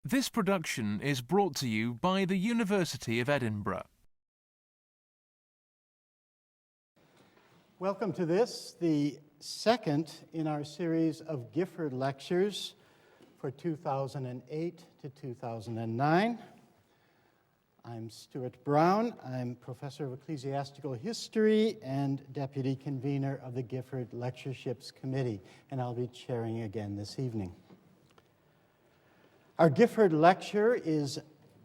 This production is brought to you by the University of Edinburgh. Welcome to this, the second in our series of Gifford Lectures for 2008 to 2009. I'm Stuart Brown. I'm Professor of Ecclesiastical History and Deputy Convener of the Gifford Lectureships Committee, and I'll be chairing again this evening. Our Gifford lecturer is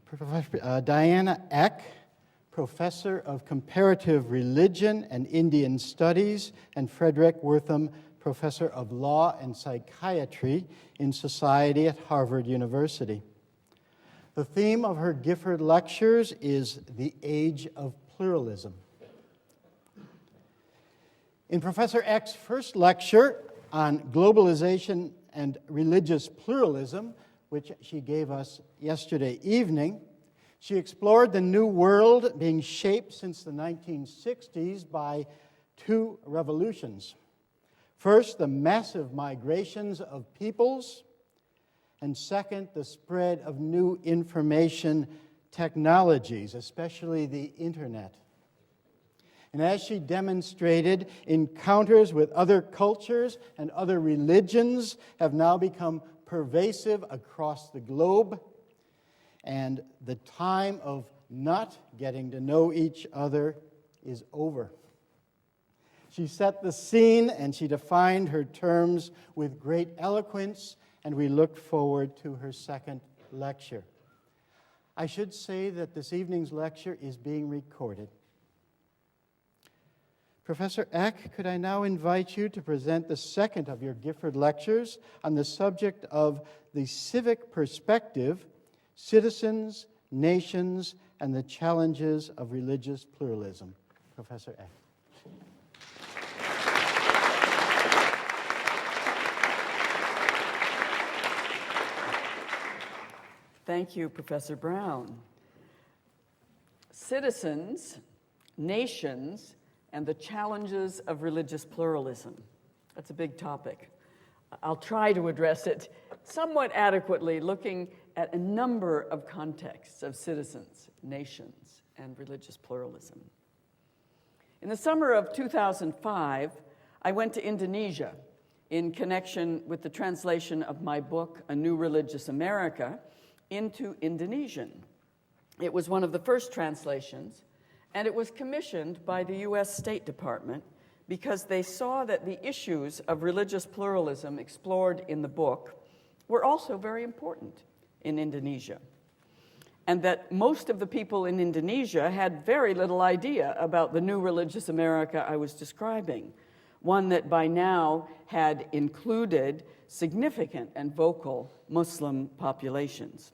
Professor Diana Eck, Professor of Comparative Religion and Indian Studies, and Frederick Wortham, Professor of Law and Psychiatry in Society at Harvard University. The theme of her Gifford lectures is the age of pluralism. In Professor Eck's first lecture on globalization and religious pluralism, which she gave us yesterday evening, she explored the new world being shaped since the 1960s by two revolutions. First, the massive migrations of peoples, and second, the spread of new information technologies, especially the internet. And as she demonstrated, encounters with other cultures and other religions have now become pervasive across the globe, and the time of not getting to know each other is over. She set the scene and she defined her terms with great eloquence, and we look forward to her second lecture. I should say that this evening's lecture is being recorded. Professor Eck, could I now invite you to present the second of your Gifford lectures on the subject of the civic perspective, citizens, nations, and the challenges of religious pluralism. Professor Eck. Thank you, Professor Brown. Citizens, nations, and the challenges of religious pluralism. That's a big topic. I'll try to address it somewhat adequately, looking at a number of contexts of citizens, nations, and religious pluralism. In the summer of 2005, I went to Indonesia in connection with the translation of my book, A New Religious America, into Indonesian. It was one of the first translations, and it was commissioned by the U.S. State Department because they saw that the issues of religious pluralism explored in the book were also very important in Indonesia, and that most of the people in Indonesia had very little idea about the new religious America I was describing, one that by now had included significant and vocal Muslim populations.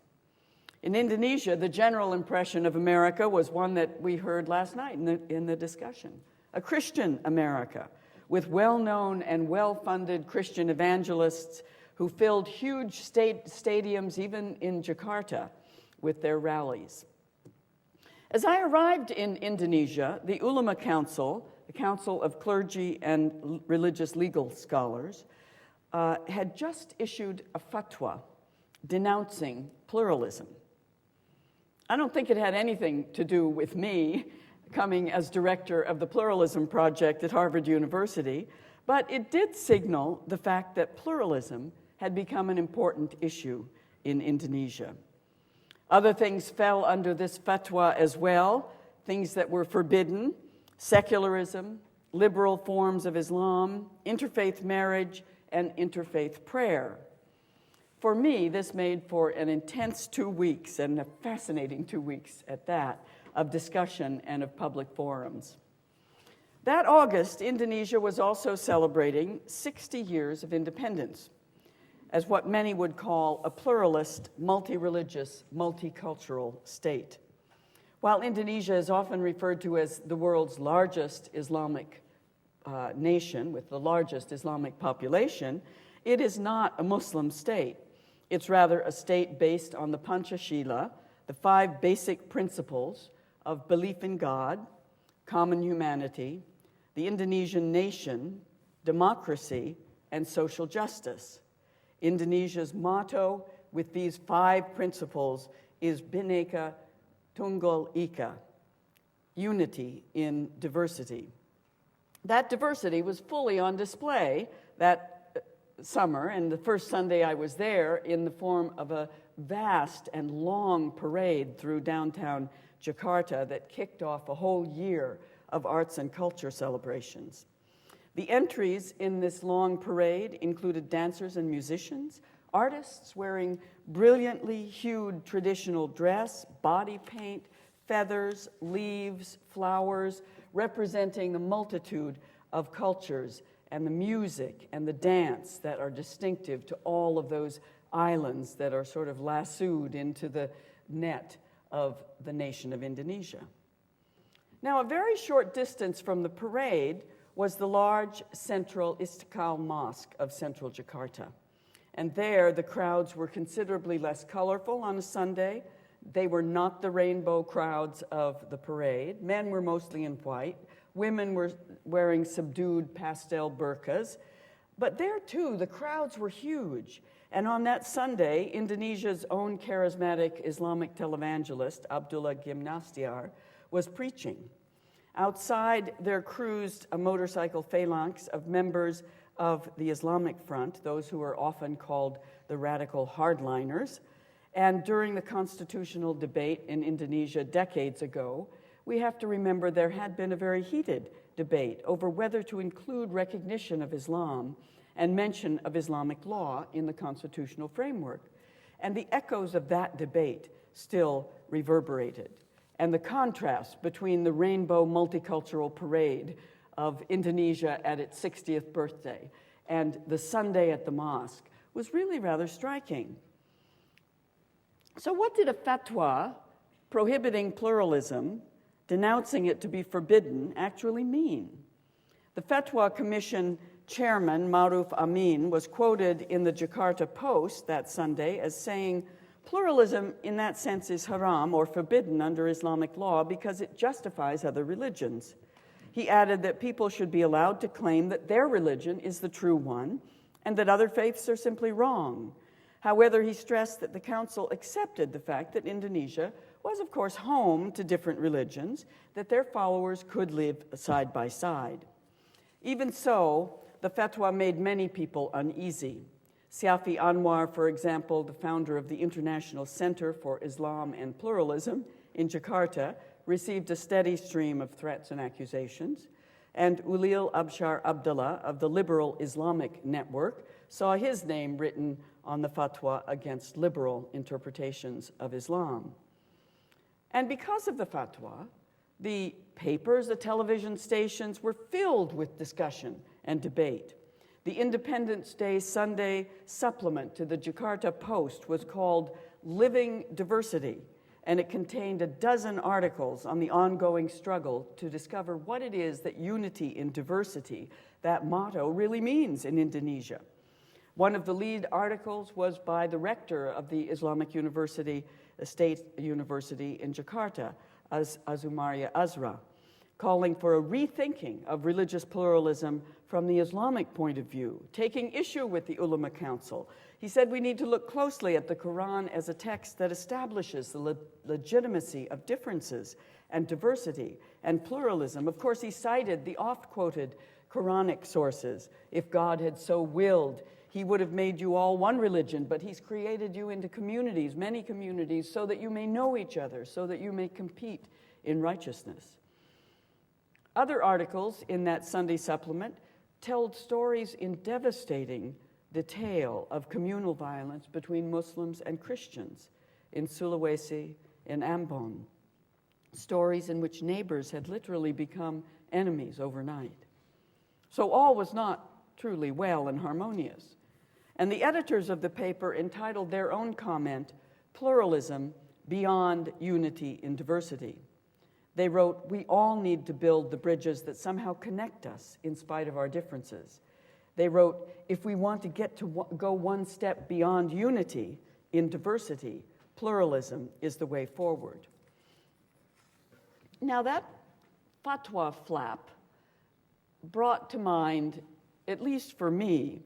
In Indonesia, the general impression of America was one that we heard last night in the discussion, a Christian America with well-known and well-funded Christian evangelists who filled huge stadiums, even in Jakarta, with their rallies. As I arrived in Indonesia, the Ulama Council, the Council of Clergy and Religious Legal Scholars, had just issued a fatwa denouncing pluralism. I don't think it had anything to do with me coming as director of the Pluralism Project at Harvard University, but it did signal the fact that pluralism had become an important issue in Indonesia. Other things fell under this fatwa as well, things that were forbidden: secularism, liberal forms of Islam, interfaith marriage, and interfaith prayer. For me, this made for an intense 2 weeks, and a fascinating 2 weeks at that, of discussion and of public forums. That August, Indonesia was also celebrating 60 years of independence as what many would call a pluralist, multi-religious, multicultural state. While Indonesia is often referred to as the world's largest Islamic nation with the largest Islamic population, it is not a Muslim state. It's rather a state based on the Panchashila, the 5 basic principles of belief in God, common humanity, the Indonesian nation, democracy, and social justice. Indonesia's motto, with these 5 principles is Bhinneka Tunggal Ika, unity in diversity. That diversity was fully on display that summer, and the first Sunday I was there, in the form of a vast and long parade through downtown Jakarta that kicked off a whole year of arts and culture celebrations. The entries in this long parade included dancers and musicians, artists wearing brilliantly hued traditional dress, body paint, feathers, leaves, flowers, representing the multitude of cultures and the music and the dance that are distinctive to all of those islands that are sort of lassoed into the net of the nation of Indonesia. Now, a very short distance from the parade was the large central Istiqlal Mosque of central Jakarta. And there, the crowds were considerably less colorful on a Sunday. They were not the rainbow crowds of the parade. Men were mostly in white. Women were wearing subdued pastel burqas. But there, too, the crowds were huge. And on that Sunday, Indonesia's own charismatic Islamic televangelist, Abdullah Gymnastiar, was preaching. Outside, there cruised a motorcycle phalanx of members of the Islamic Front, those who are often called the radical hardliners. And during the constitutional debate in Indonesia decades ago, we have to remember there had been a very heated debate over whether to include recognition of Islam and mention of Islamic law in the constitutional framework. And the echoes of that debate still reverberated. And the contrast between the rainbow multicultural parade of Indonesia at its 60th birthday and the Sunday at the mosque was really rather striking. So what did a fatwa prohibiting pluralism, denouncing it to be forbidden, actually mean? The Fatwa Commission chairman, Maruf Amin, was quoted in the Jakarta Post that Sunday as saying, "Pluralism in that sense is haram or forbidden under Islamic law because it justifies other religions." He added that people should be allowed to claim that their religion is the true one and that other faiths are simply wrong. However, he stressed that the council accepted the fact that Indonesia was, of course, home to different religions, that their followers could live side by side. Even so, the fatwa made many people uneasy. Syafi Anwar, for example, the founder of the International Center for Islam and Pluralism in Jakarta, received a steady stream of threats and accusations. And Ulil Abshar Abdullah of the Liberal Islamic Network saw his name written on the fatwa against liberal interpretations of Islam. And because of the fatwa, the papers, the television stations were filled with discussion and debate. The Independence Day Sunday supplement to the Jakarta Post was called Living Diversity, and it contained a dozen articles on the ongoing struggle to discover what it is that unity in diversity, that motto, really means in Indonesia. One of the lead articles was by the rector of the Islamic University, State University in Jakarta, Azumaria Azra, calling for a rethinking of religious pluralism from the Islamic point of view, taking issue with the Ulama Council. He said we need to look closely at the Quran as a text that establishes the legitimacy of differences and diversity and pluralism. Of course, he cited the oft-quoted Quranic sources. If God had so willed, he would have made you all one religion, but he's created you into communities, many communities, so that you may know each other, so that you may compete in righteousness. Other articles in that Sunday supplement told stories in devastating detail of communal violence between Muslims and Christians in Sulawesi, in Ambon, stories in which neighbors had literally become enemies overnight. So all was not truly well and harmonious. And the editors of the paper entitled their own comment, "Pluralism Beyond Unity in Diversity." They wrote, "We all need to build the bridges that somehow connect us in spite of our differences." They wrote, "If we want to go one step beyond unity in diversity, pluralism is the way forward." Now that fatwa flap brought to mind, at least for me,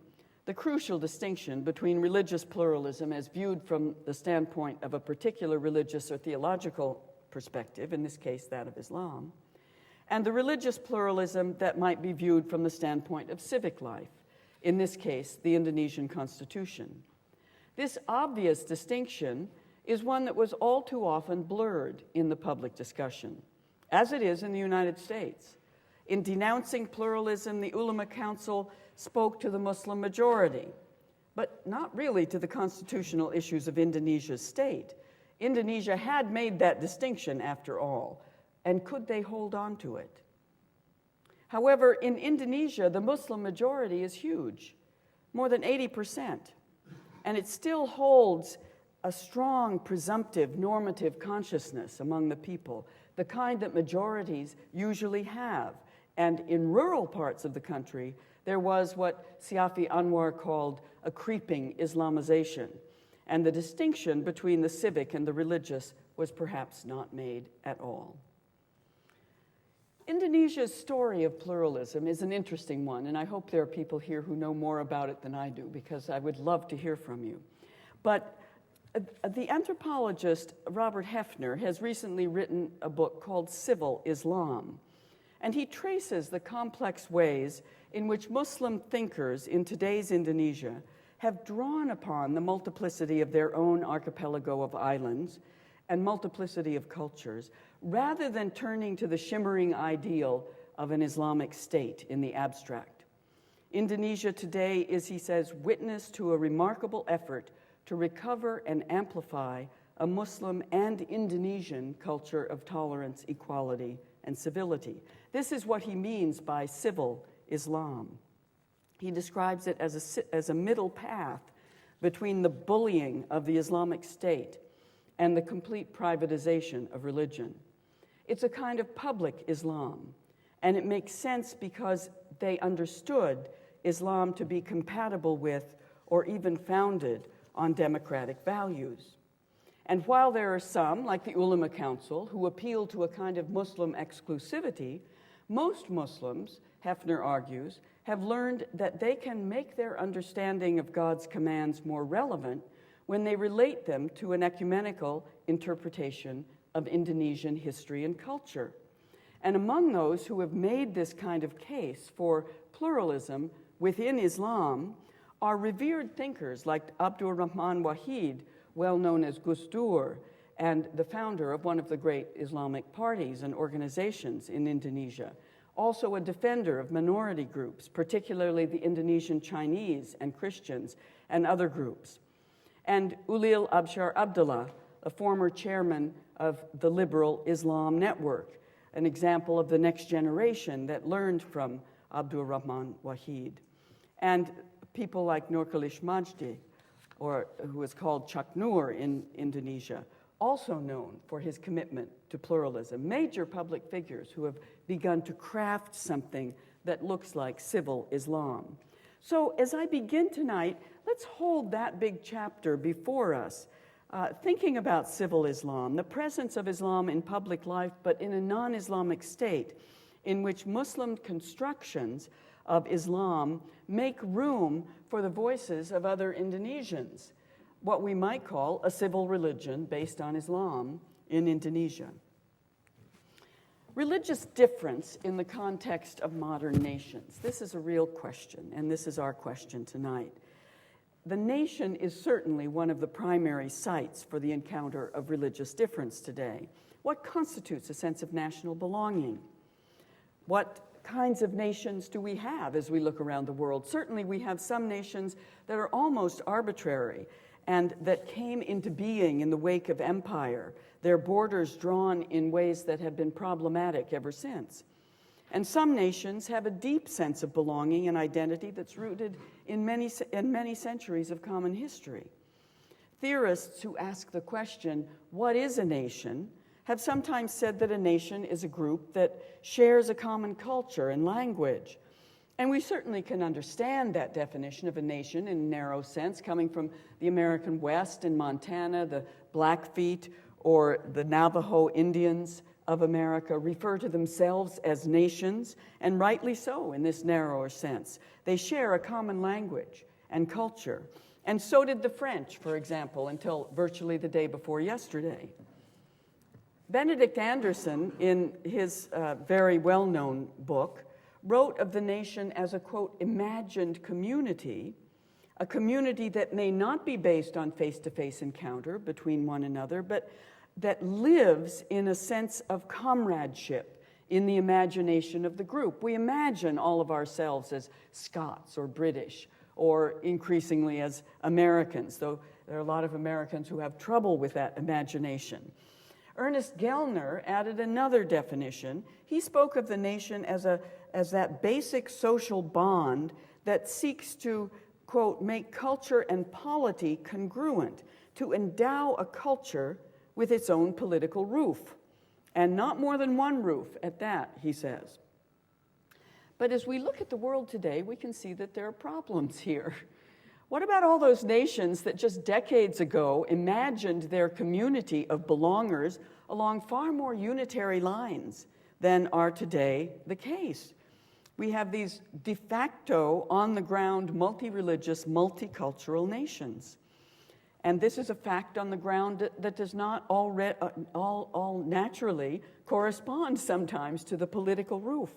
the crucial distinction between religious pluralism as viewed from the standpoint of a particular religious or theological perspective, in this case that of Islam, and the religious pluralism that might be viewed from the standpoint of civic life, in this case the Indonesian Constitution. This obvious distinction is one that was all too often blurred in the public discussion, as it is in the United States. In denouncing pluralism, the Ulama Council spoke to the Muslim majority, but not really to the constitutional issues of Indonesia's state. Indonesia had made that distinction, after all, and could they hold on to it? However, in Indonesia, the Muslim majority is huge, more than 80%, and it still holds a strong presumptive normative consciousness among the people, the kind that majorities usually have. And in rural parts of the country, there was what Siafi Anwar called a creeping Islamization, and the distinction between the civic and the religious was perhaps not made at all. Indonesia's story of pluralism is an interesting one, and I hope there are people here who know more about it than I do, because I would love to hear from you. But the anthropologist Robert Hefner has recently written a book called Civil Islam, and he traces the complex ways in which Muslim thinkers in today's Indonesia have drawn upon the multiplicity of their own archipelago of islands and multiplicity of cultures, rather than turning to the shimmering ideal of an Islamic state in the abstract. Indonesia today is, he says, witness to a remarkable effort to recover and amplify a Muslim and Indonesian culture of tolerance, equality, and civility. This is what he means by civil Islam. He describes it as a middle path between the bullying of the Islamic State and the complete privatization of religion. It's a kind of public Islam, and it makes sense because they understood Islam to be compatible with or even founded on democratic values. And while there are some, like the Ulama Council, who appeal to a kind of Muslim exclusivity, most Muslims, Hefner argues, have learned that they can make their understanding of God's commands more relevant when they relate them to an ecumenical interpretation of Indonesian history and culture. And among those who have made this kind of case for pluralism within Islam are revered thinkers like Abdur Rahman Wahid, well known as Gus Dur, and the founder of one of the great Islamic parties and organizations in Indonesia. Also a defender of minority groups, particularly the Indonesian Chinese and Christians and other groups. And Ulil Abshar Abdullah, a former chairman of the Liberal Islam Network, an example of the next generation that learned from Abdur Rahman Wahid. And people like Nurkalish Majdi, or who is called Chak Nur in Indonesia, also known for his commitment to pluralism. Major public figures who have begun to craft something that looks like civil Islam. So as I begin tonight, let's hold that big chapter before us, thinking about civil Islam, the presence of Islam in public life, but in a non-Islamic state in which Muslim constructions of Islam make room for the voices of other Indonesians, what we might call a civil religion based on Islam in Indonesia. Religious difference in the context of modern nations. This is a real question, and this is our question tonight. The nation is certainly one of the primary sites for the encounter of religious difference today. What constitutes a sense of national belonging? What kinds of nations do we have as we look around the world? Certainly we have some nations that are almost arbitrary and that came into being in the wake of empire, their borders drawn in ways that have been problematic ever since. And some nations have a deep sense of belonging and identity that's rooted in many centuries of common history. Theorists who ask the question, what is a nation, have sometimes said that a nation is a group that shares a common culture and language. And we certainly can understand that definition of a nation in a narrow sense, coming from the American West and Montana, the Blackfeet or the Navajo Indians of America refer to themselves as nations, and rightly so in this narrower sense. They share a common language and culture. And so did the French, for example, until virtually the day before yesterday. Benedict Anderson, in his very well-known book, wrote of the nation as a, quote, imagined community, a community that may not be based on face-to-face encounter between one another, but that lives in a sense of comradeship in the imagination of the group. We imagine all of ourselves as Scots or British, or increasingly as Americans, though there are a lot of Americans who have trouble with that imagination. Ernest Gellner added another definition. He spoke of the nation as that basic social bond that seeks to, quote, make culture and polity congruent, to endow a culture with its own political roof, and not more than one roof at that, he says. But as we look at the world today, we can see that there are problems here. What about all those nations that just decades ago imagined their community of belongers along far more unitary lines than are today the case? We have these de facto, on-the-ground, multi-religious, multicultural nations. And this is a fact on the ground that does not all naturally correspond sometimes to the political roof.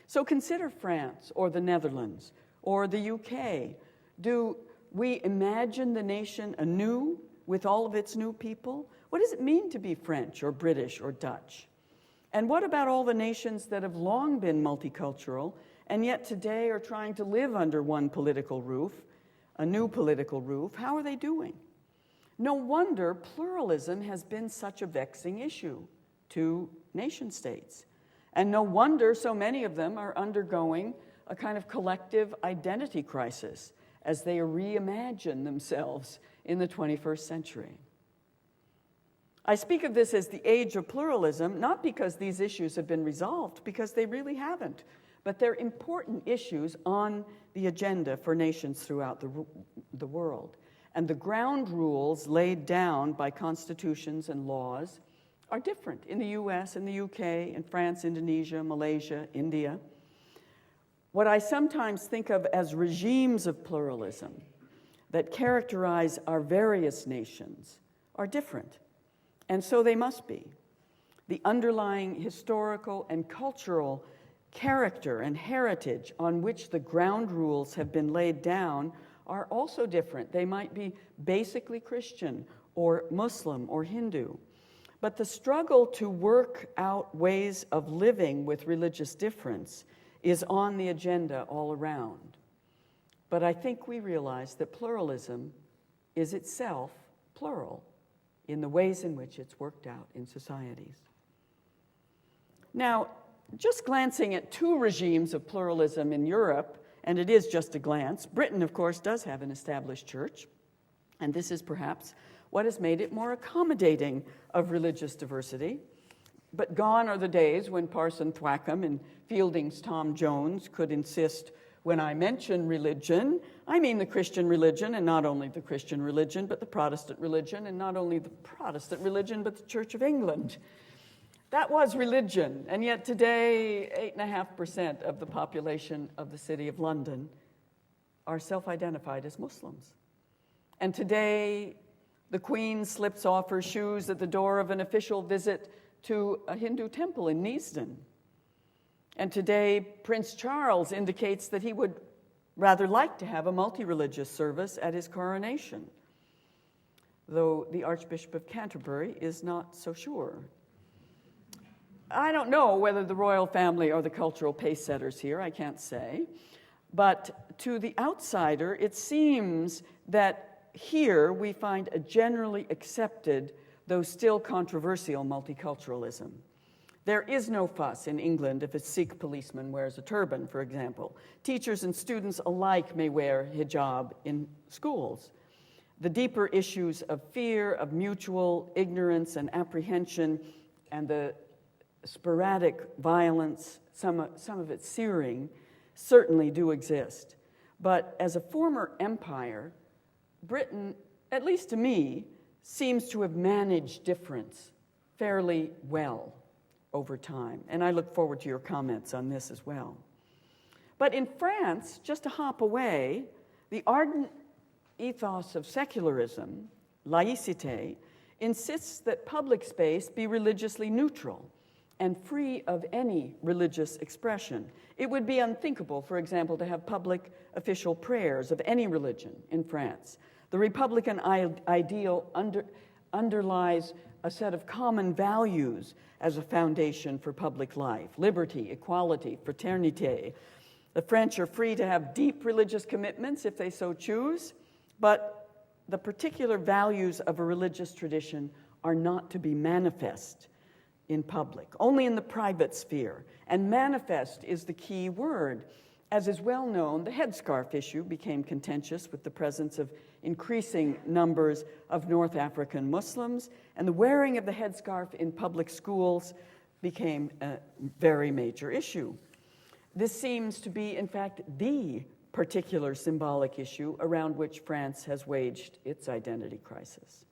So consider France or the Netherlands or the UK. Do we imagine the nation anew with all of its new people? What does it mean to be French or British or Dutch? And what about all the nations that have long been multicultural and yet today are trying to live under one political roof, a new political roof? How are they doing? No wonder pluralism has been such a vexing issue to nation states. And no wonder so many of them are undergoing a kind of collective identity crisis as they reimagine themselves in the 21st century. I speak of this as the age of pluralism, not because these issues have been resolved, because they really haven't, but they're important issues on the agenda for nations throughout the world. And the ground rules laid down by constitutions and laws are different in the US, in the UK, in France, Indonesia, Malaysia, India. What I sometimes think of as regimes of pluralism that characterize our various nations are different, and so they must be. The underlying historical and cultural character and heritage on which the ground rules have been laid down are also different. They might be basically Christian or Muslim or Hindu. But the struggle to work out ways of living with religious difference is on the agenda all around. But I think we realize that pluralism is itself plural in the ways in which it's worked out in societies. Now, just glancing at two regimes of pluralism in Europe, and it is just a glance, Britain, of course, does have an established church, and this is perhaps what has made it more accommodating of religious diversity. But gone are the days when Parson Thwackum and Fielding's Tom Jones could insist, when I mention religion, I mean the Christian religion, and not only the Christian religion, but the Protestant religion, and not only the Protestant religion, but the Church of England. That was religion, and yet today, 8.5% of the population of the City of London are self-identified as Muslims. And today, the Queen slips off her shoes at the door of an official visit to a Hindu temple in Neasden. And today, Prince Charles indicates that he would rather like to have a multi-religious service at his coronation, though the Archbishop of Canterbury is not so sure. I don't know whether the royal family are the cultural pace-setters here, I can't say. But to the outsider, it seems that here we find a generally accepted, though still controversial, multiculturalism. There is no fuss in England if a Sikh policeman wears a turban, for example. Teachers and students alike may wear hijab in schools. The deeper issues of fear, of mutual ignorance and apprehension, and the sporadic violence, some of it searing, certainly do exist. But as a former empire, Britain, at least to me, seems to have managed difference fairly well over time. And I look forward to your comments on this as well. But in France, just a hop away, The ardent ethos of secularism, laïcité, insists that public space be religiously neutral and free of any religious expression. It would be unthinkable, for example, to have public official prayers of any religion in France. The Republican ideal underlies a set of common values as a foundation for public life: liberty, equality, fraternité. The French are free to have deep religious commitments if they so choose, but the particular values of a religious tradition are not to be manifest in public, only in the private sphere. And manifest is the key word. As is well known, the headscarf issue became contentious with the presence of increasing numbers of North African Muslims, and the wearing of the headscarf in public schools became a very major issue. This seems to be, in fact, the particular symbolic issue around which France has waged its identity crisis,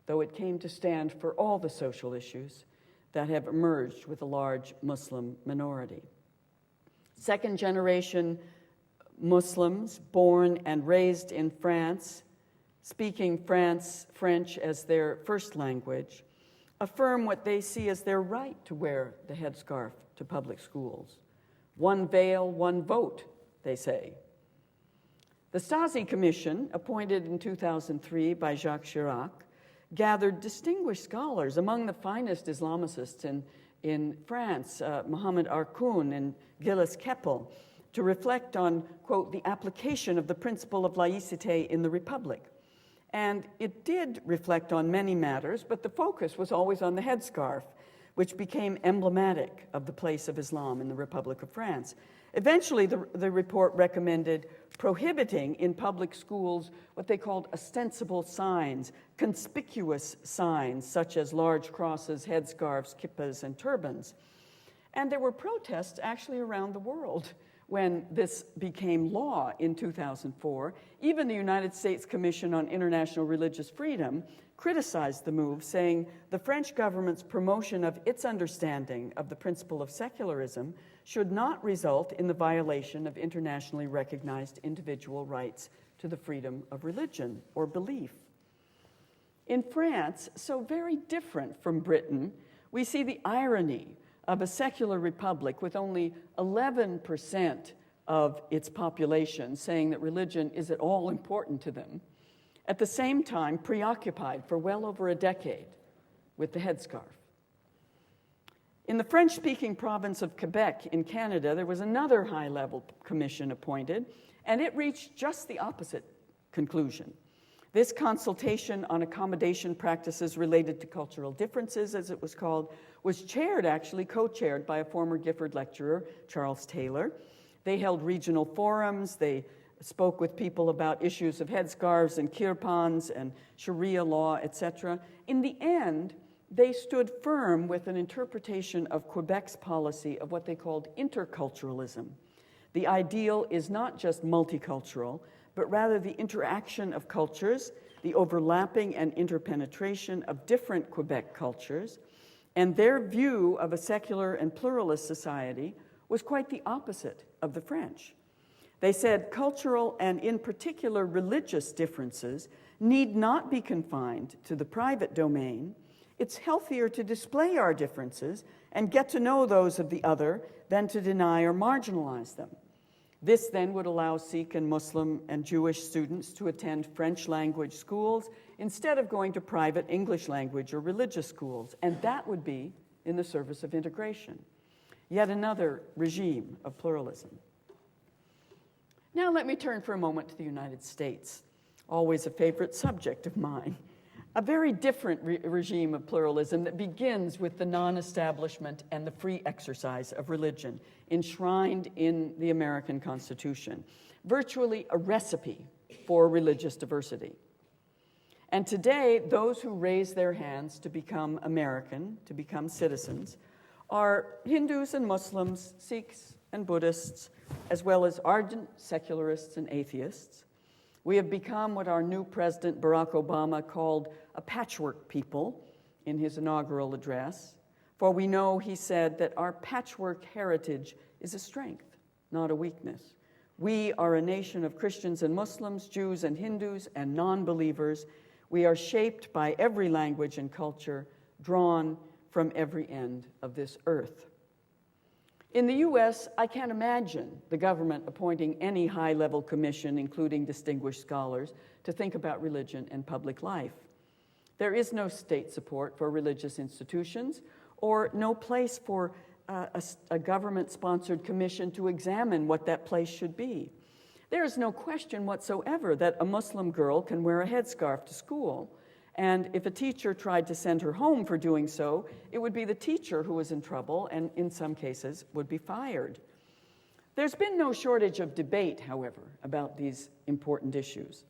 though it came to stand for all the social issues that have emerged with a large Muslim minority. Second-generation Muslims born and raised in France, speaking French as their first language, affirm what they see as their right to wear the headscarf to public schools. One veil, one vote, they say. The Stasi Commission, appointed in 2003 by Jacques Chirac, gathered distinguished scholars, among the finest Islamicists in France, Mohamed Arkoun and Gilles Kepel, to reflect on, quote, the application of the principle of laïcité in the Republic. And it did reflect on many matters, but the focus was always on the headscarf, which became emblematic of the place of Islam in the Republic of France. Eventually, the report recommended prohibiting in public schools what they called ostensible signs, conspicuous signs, such as large crosses, headscarves, kippas, and turbans. And there were protests actually around the world when this became law in 2004. Even the United States Commission on International Religious Freedom criticized the move, saying the French government's promotion of its understanding of the principle of secularism should not result in the violation of internationally recognized individual rights to the freedom of religion or belief. In France, so very different from Britain, we see the irony of a secular republic with only 11% of its population saying that religion is at all important to them, at the same time preoccupied for well over a decade with the headscarf. In the French-speaking province of Quebec in Canada, there was another high-level commission appointed, and it reached just the opposite conclusion. This consultation on accommodation practices related to cultural differences, as it was called, was chaired, actually co-chaired by a former Gifford lecturer, Charles Taylor. They held regional forums, they spoke with people about issues of headscarves and kirpans and Sharia law, etc. In the end, they stood firm with an interpretation of Quebec's policy of what they called interculturalism. The ideal is not just multicultural, but rather the interaction of cultures, the overlapping and interpenetration of different Quebec cultures, and their view of a secular and pluralist society was quite the opposite of the French. They said cultural and in particular religious differences need not be confined to the private domain. It's healthier to display our differences and get to know those of the other than to deny or marginalize them. This then would allow Sikh and Muslim and Jewish students to attend French language schools instead of going to private English language or religious schools, and that would be in the service of integration. Yet another regime of pluralism. Now let me turn for a moment to the United States, always a favorite subject of mine. A very different regime of pluralism that begins with the non-establishment and the free exercise of religion, enshrined in the American Constitution, virtually a recipe for religious diversity. And today, those who raise their hands to become American, to become citizens, are Hindus and Muslims, Sikhs and Buddhists, as well as ardent secularists and atheists. We have become what our new president, Barack Obama, called a patchwork people in his inaugural address. For we know, he said, that our patchwork heritage is a strength, not a weakness. We are a nation of Christians and Muslims, Jews and Hindus, and non-believers. We are shaped by every language and culture, drawn from every end of this earth. In the U.S., I can't imagine the government appointing any high-level commission, including distinguished scholars, to think about religion and public life. There is no state support for religious institutions, or no place for a government-sponsored commission to examine what that place should be. There is no question whatsoever that a Muslim girl can wear a headscarf to school, and if a teacher tried to send her home for doing so, it would be the teacher who was in trouble and, in some cases, would be fired. There's been no shortage of debate, however, about these important issues.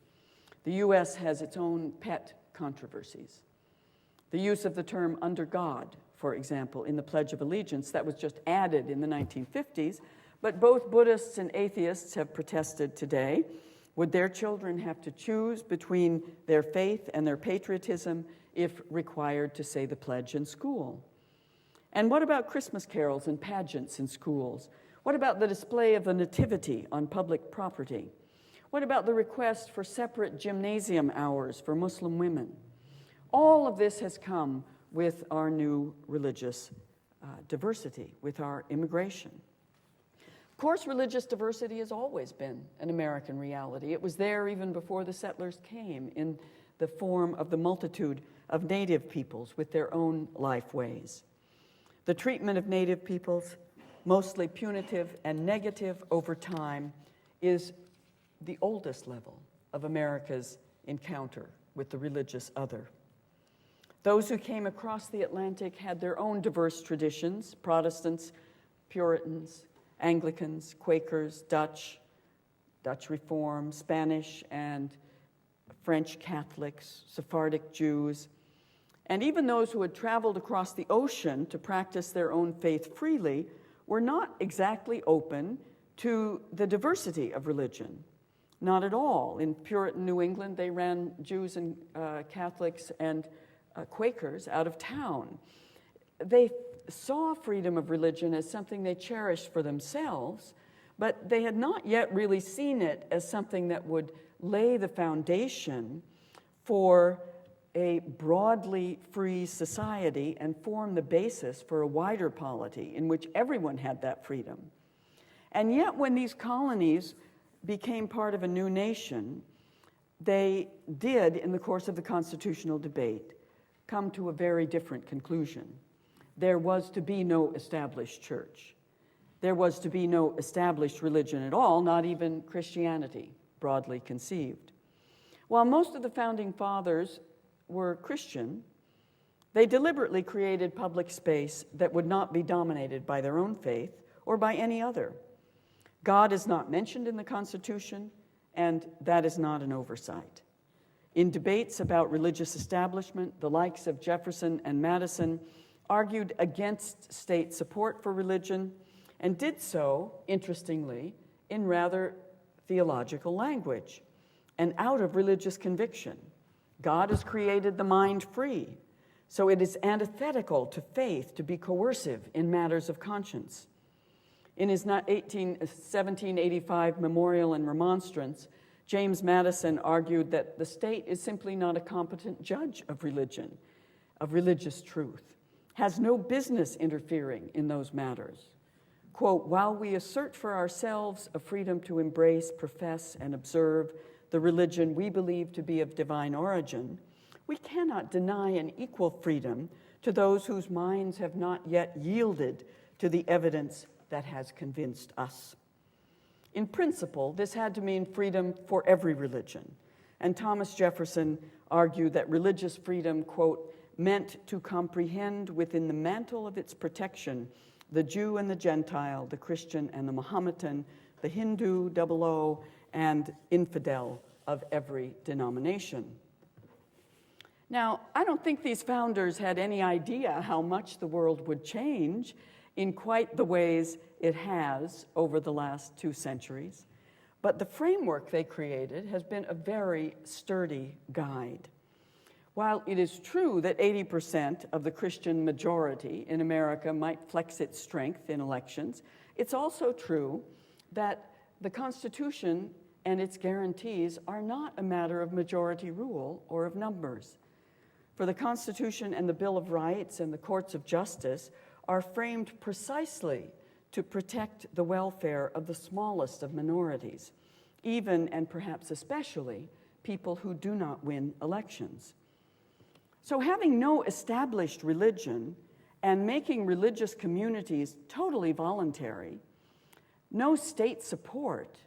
The U.S. has its own pet controversies. The use of the term under God, for example, in the Pledge of Allegiance, that was just added in the 1950s, but both Buddhists and atheists have protested today. Would their children have to choose between their faith and their patriotism if required to say the pledge in school? And what about Christmas carols and pageants in schools? What about the display of the nativity on public property? What about the request for separate gymnasium hours for Muslim women? All of this has come with our new religious diversity, with our immigration. Of course, religious diversity has always been an American reality. It was there even before the settlers came, in the form of the multitude of native peoples with their own life ways. The treatment of native peoples, mostly punitive and negative over time, is the oldest level of America's encounter with the religious other. Those who came across the Atlantic had their own diverse traditions: Protestants, Puritans, Anglicans, Quakers, Dutch Reform, Spanish and French Catholics, Sephardic Jews, and even those who had traveled across the ocean to practice their own faith freely were not exactly open to the diversity of religion. Not at all. In Puritan New England, they ran Jews and Catholics and Quakers out of town. They saw freedom of religion as something they cherished for themselves, but they had not yet really seen it as something that would lay the foundation for a broadly free society and form the basis for a wider polity in which everyone had that freedom. And yet, when these colonies became part of a new nation, they did, in the course of the constitutional debate, come to a very different conclusion. There was to be no established church. There was to be no established religion at all, not even Christianity, broadly conceived. While most of the founding fathers were Christian, they deliberately created public space that would not be dominated by their own faith or by any other. God is not mentioned in the Constitution, and that is not an oversight. In debates about religious establishment, the likes of Jefferson and Madison argued against state support for religion, and did so, interestingly, in rather theological language and out of religious conviction. God has created the mind free, so it is antithetical to faith to be coercive in matters of conscience. In his 1785 Memorial and Remonstrance, James Madison argued that the state is simply not a competent judge of religion, of religious truth, has no business interfering in those matters. Quote, "While we assert for ourselves a freedom to embrace, profess, and observe the religion we believe to be of divine origin, we cannot deny an equal freedom to those whose minds have not yet yielded to the evidence that has convinced us." In principle, this had to mean freedom for every religion, and Thomas Jefferson argued that religious freedom, quote, "meant to comprehend within the mantle of its protection the Jew and the Gentile, the Christian and the Mohammedan, the Hindu, double O, and infidel of every denomination." Now, I don't think these founders had any idea how much the world would change in quite the ways it has over the last 2 centuries, but the framework they created has been a very sturdy guide. While it is true that 80% of the Christian majority in America might flex its strength in elections, it's also true that the Constitution and its guarantees are not a matter of majority rule or of numbers. For the Constitution and the Bill of Rights and the courts of justice are framed precisely to protect the welfare of the smallest of minorities, even and perhaps especially people who do not win elections. So having no established religion and making religious communities totally voluntary, no state support,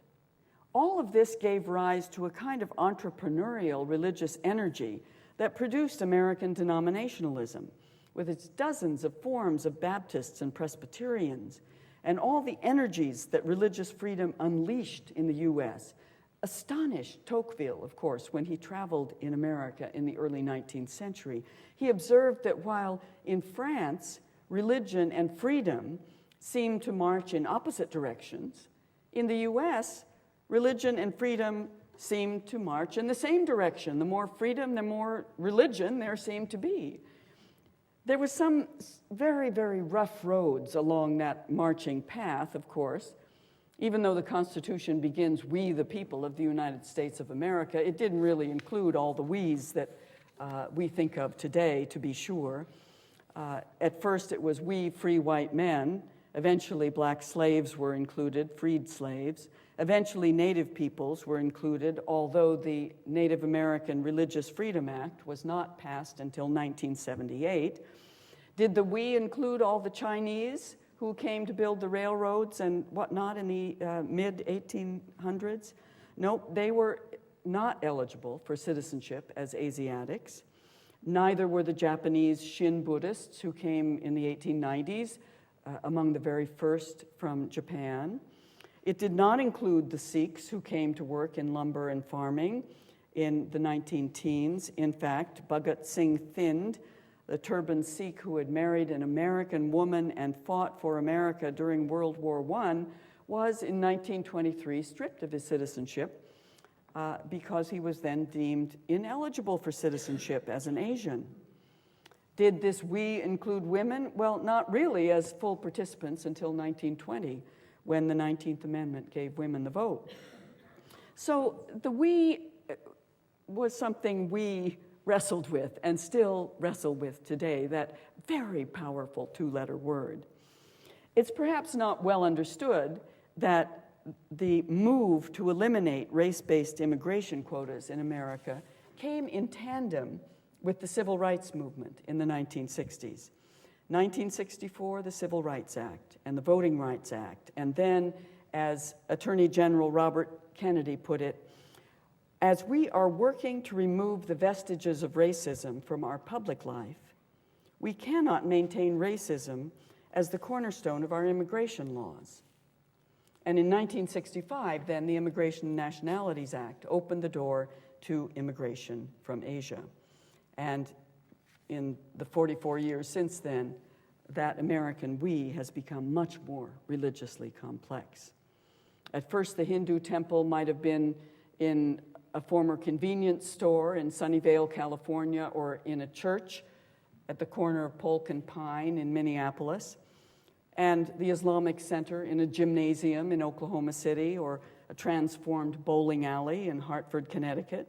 all of this gave rise to a kind of entrepreneurial religious energy that produced American denominationalism, with its dozens of forms of Baptists and Presbyterians, and all the energies that religious freedom unleashed in the U.S. Astonished Tocqueville, of course, when he traveled in America in the early 19th century. He observed that while in France, religion and freedom seemed to march in opposite directions, in the U.S., religion and freedom seemed to march in the same direction. The more freedom, the more religion there seemed to be. There were some very, very rough roads along that marching path, of course. Even though the Constitution begins, "We the people of the United States of America," it didn't really include all the we's that we think of today, to be sure. At first it was "we free white men." Eventually black slaves were included, freed slaves. Eventually Native peoples were included, although the Native American Religious Freedom Act was not passed until 1978. Did the "we" include all the Chinese who came to build the railroads and whatnot in the mid-1800s? Nope, they were not eligible for citizenship as Asiatics. Neither were the Japanese Shin Buddhists who came in the 1890s, among the very first from Japan. It did not include the Sikhs who came to work in lumber and farming in the 19-teens. In fact, Bhagat Singh Thind, the turbaned Sikh who had married an American woman and fought for America during World War I, was in 1923 stripped of his citizenship because he was then deemed ineligible for citizenship as an Asian. Did this "we" include women? Well, not really as full participants until 1920, when the 19th Amendment gave women the vote. So the "we" was something we wrestled with and still wrestle with today, that very powerful two-letter word. It's perhaps not well understood that the move to eliminate race-based immigration quotas in America came in tandem with the civil rights movement in the 1960s. 1964, the Civil Rights Act and the Voting Rights Act, and then, as Attorney General Robert Kennedy put it, as we are working to remove the vestiges of racism from our public life, we cannot maintain racism as the cornerstone of our immigration laws. And in 1965, then, the Immigration and Nationalities Act opened the door to immigration from Asia. And in the 44 years since then, that American "we" has become much more religiously complex. At first, the Hindu temple might have been in a former convenience store in Sunnyvale, California, or in a church at the corner of Polk and Pine in Minneapolis, and the Islamic Center in a gymnasium in Oklahoma City, or a transformed bowling alley in Hartford, Connecticut.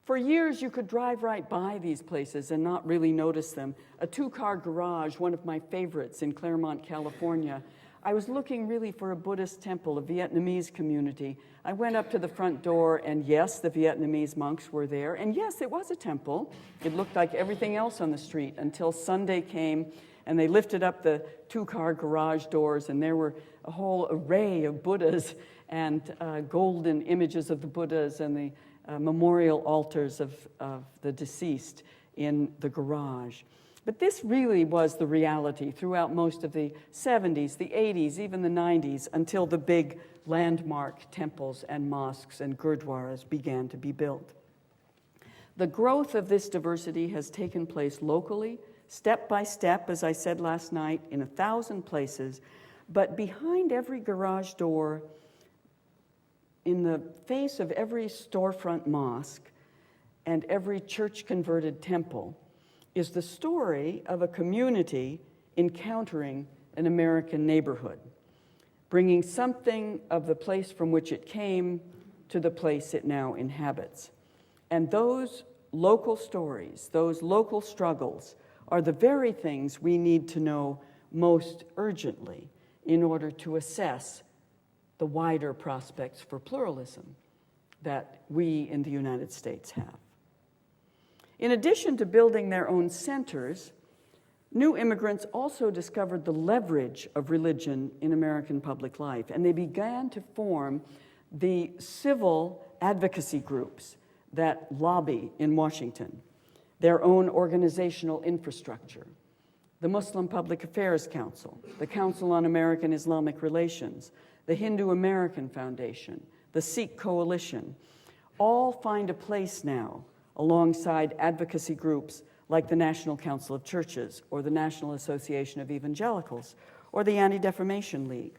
For years, you could drive right by these places and not really notice them. A two-car garage, one of my favorites in Claremont, California. I was looking really for a Buddhist temple, a Vietnamese community. I went up to the front door, and yes, the Vietnamese monks were there. And yes, it was a temple. It looked like everything else on the street until Sunday came, and they lifted up the two-car garage doors, and there were a whole array of Buddhas and golden images of the Buddhas and the memorial altars of the deceased in the garage. But this really was the reality throughout most of the 70s, the 80s, even the 90s, until the big landmark temples and mosques and gurdwaras began to be built. The growth of this diversity has taken place locally, step by step, as I said last night, in 1,000 places, but behind every garage door, in the face of every storefront mosque and every church-converted temple, is the story of a community encountering an American neighborhood. bringing something of the place from which it came to the place it now inhabits. And those local stories, those local struggles, are the very things we need to know most urgently in order to assess the wider prospects for pluralism that we in the United States have. In addition to building their own centers, new immigrants also discovered the leverage of religion in American public life, and they began to form the civil advocacy groups that lobby in Washington, their own organizational infrastructure, the Muslim Public Affairs Council, the Council on American-Islamic Relations, the Hindu American Foundation, the Sikh Coalition, all find a place now alongside advocacy groups like the National Council of Churches or the National Association of Evangelicals or the Anti-Defamation League.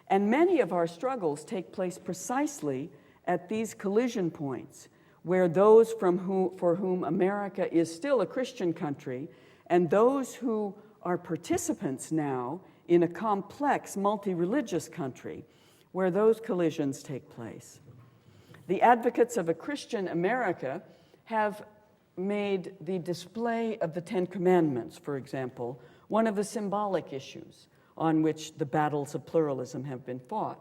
And many of our struggles take place precisely at these collision points where those for whom America is still a Christian country and those who are participants now in a complex multi-religious country, where those collisions take place. The advocates of a Christian America have made the display of the Ten Commandments, for example, one of the symbolic issues on which the battles of pluralism have been fought.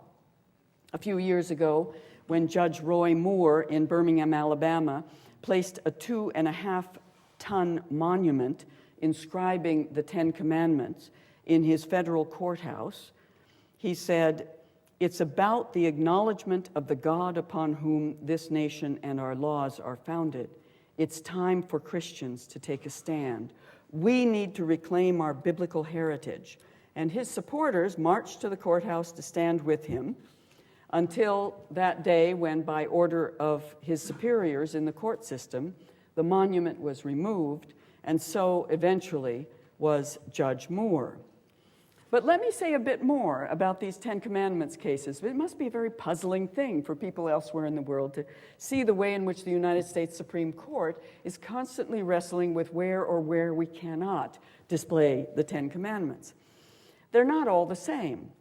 A few years ago, when Judge Roy Moore in Birmingham, Alabama, placed a 2.5-ton monument inscribing the Ten Commandments in his federal courthouse, he said, "It's about the acknowledgement of the God upon whom this nation and our laws are founded. It's time for Christians to take a stand. We need to reclaim our biblical heritage." And his supporters marched to the courthouse to stand with him until that day when, by order of his superiors in the court system, the monument was removed, and so eventually was Judge Moore. But let me say a bit more about these Ten Commandments cases. It must be a very puzzling thing for people elsewhere in the world to see the way in which the United States Supreme Court is constantly wrestling with where we cannot display the Ten Commandments. They're not all the same.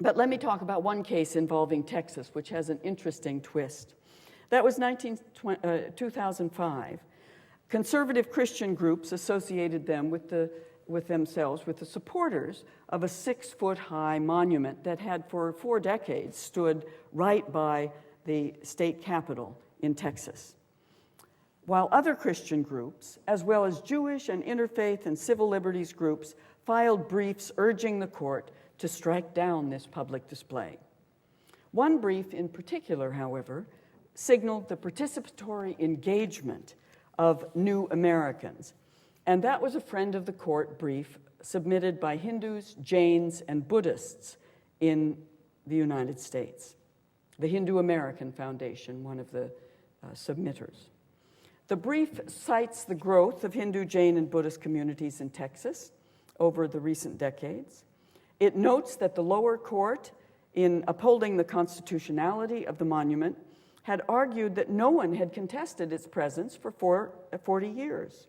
But let me talk about one case involving Texas, which has an interesting twist. That was 2005. Conservative Christian groups associated them with the supporters of a 6-foot-high monument that had for 4 decades stood right by the state capitol in Texas. While other Christian groups, as well as Jewish and interfaith and civil liberties groups, filed briefs urging the court to strike down this public display. One brief in particular, however, signaled the participatory engagement of new Americans. And that was a friend of the court brief submitted by Hindus, Jains, and Buddhists in the United States. The Hindu American Foundation, one of the submitters. The brief cites the growth of Hindu, Jain, and Buddhist communities in Texas over the recent decades. It notes that the lower court, in upholding the constitutionality of the monument, had argued that no one had contested its presence for 40 years.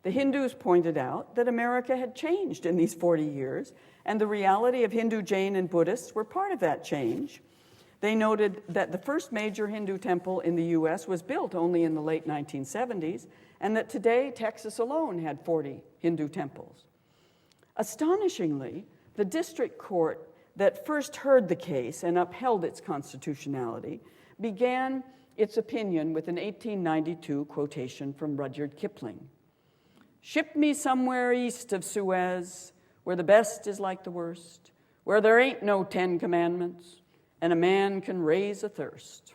The Hindus pointed out that America had changed in these 40 years, and the reality of Hindu, Jain, and Buddhists were part of that change. They noted that the first major Hindu temple in the U.S. was built only in the late 1970s, and that today Texas alone had 40 Hindu temples. Astonishingly, the district court that first heard the case and upheld its constitutionality began its opinion with an 1892 quotation from Rudyard Kipling. "Ship me somewhere east of Suez, where the best is like the worst, where there ain't no 10 commandments, and a man can raise a thirst."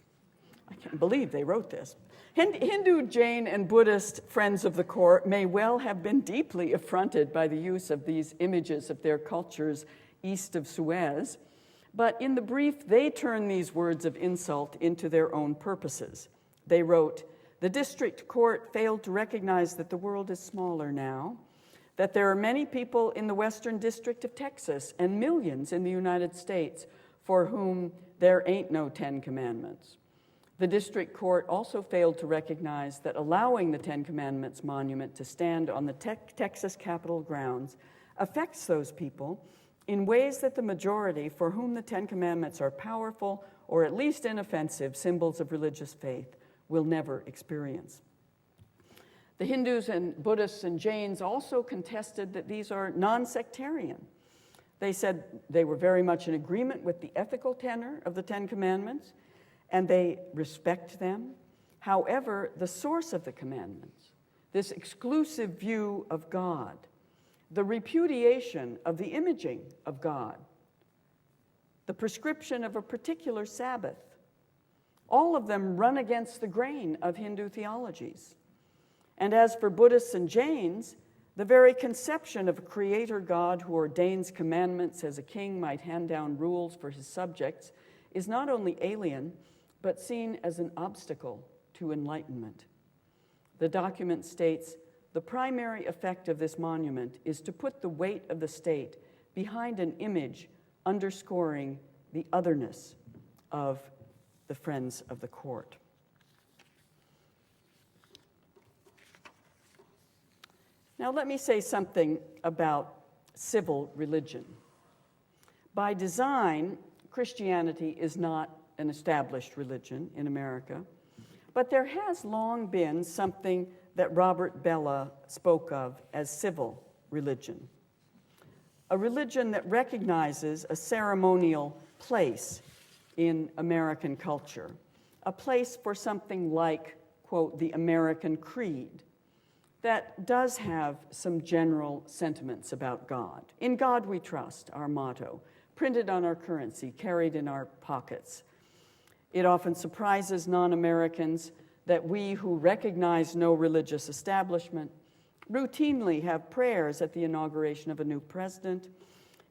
I can't believe they wrote this. Hindu, Jain, and Buddhist friends of the court may well have been deeply affronted by the use of these images of their cultures east of Suez, but in the brief, they turn these words of insult into their own purposes. They wrote, "The district court failed to recognize that the world is smaller now, that there are many people in the Western District of Texas and millions in the United States for whom there ain't no 10 commandments. The district court also failed to recognize that allowing the 10 Commandments monument to stand on the Texas Capitol grounds affects those people in ways that the majority, for whom the Ten Commandments are powerful or at least inoffensive symbols of religious faith, will never experience. The Hindus and Buddhists and Jains also contested that these are non-sectarian. They said they were very much in agreement with the ethical tenor of the Ten Commandments, and they respect them. However, the source of the commandments, this exclusive view of God, the repudiation of the imaging of God, the prescription of a particular Sabbath, all of them run against the grain of Hindu theologies. And as for Buddhists and Jains, the very conception of a creator God who ordains commandments as a king might hand down rules for his subjects is not only alien, but seen as an obstacle to enlightenment. The document states, the primary effect of this monument is to put the weight of the state behind an image underscoring the otherness of the friends of the court. Now let me say something about civil religion. By design, Christianity is not an established religion in America, but there has long been something that Robert Bellah spoke of as civil religion. A religion that recognizes a ceremonial place in American culture, a place for something like, quote, the American Creed, that does have some general sentiments about God. In God we trust, our motto, printed on our currency, carried in our pockets. It often surprises non-Americans that we who recognize no religious establishment routinely have prayers at the inauguration of a new president,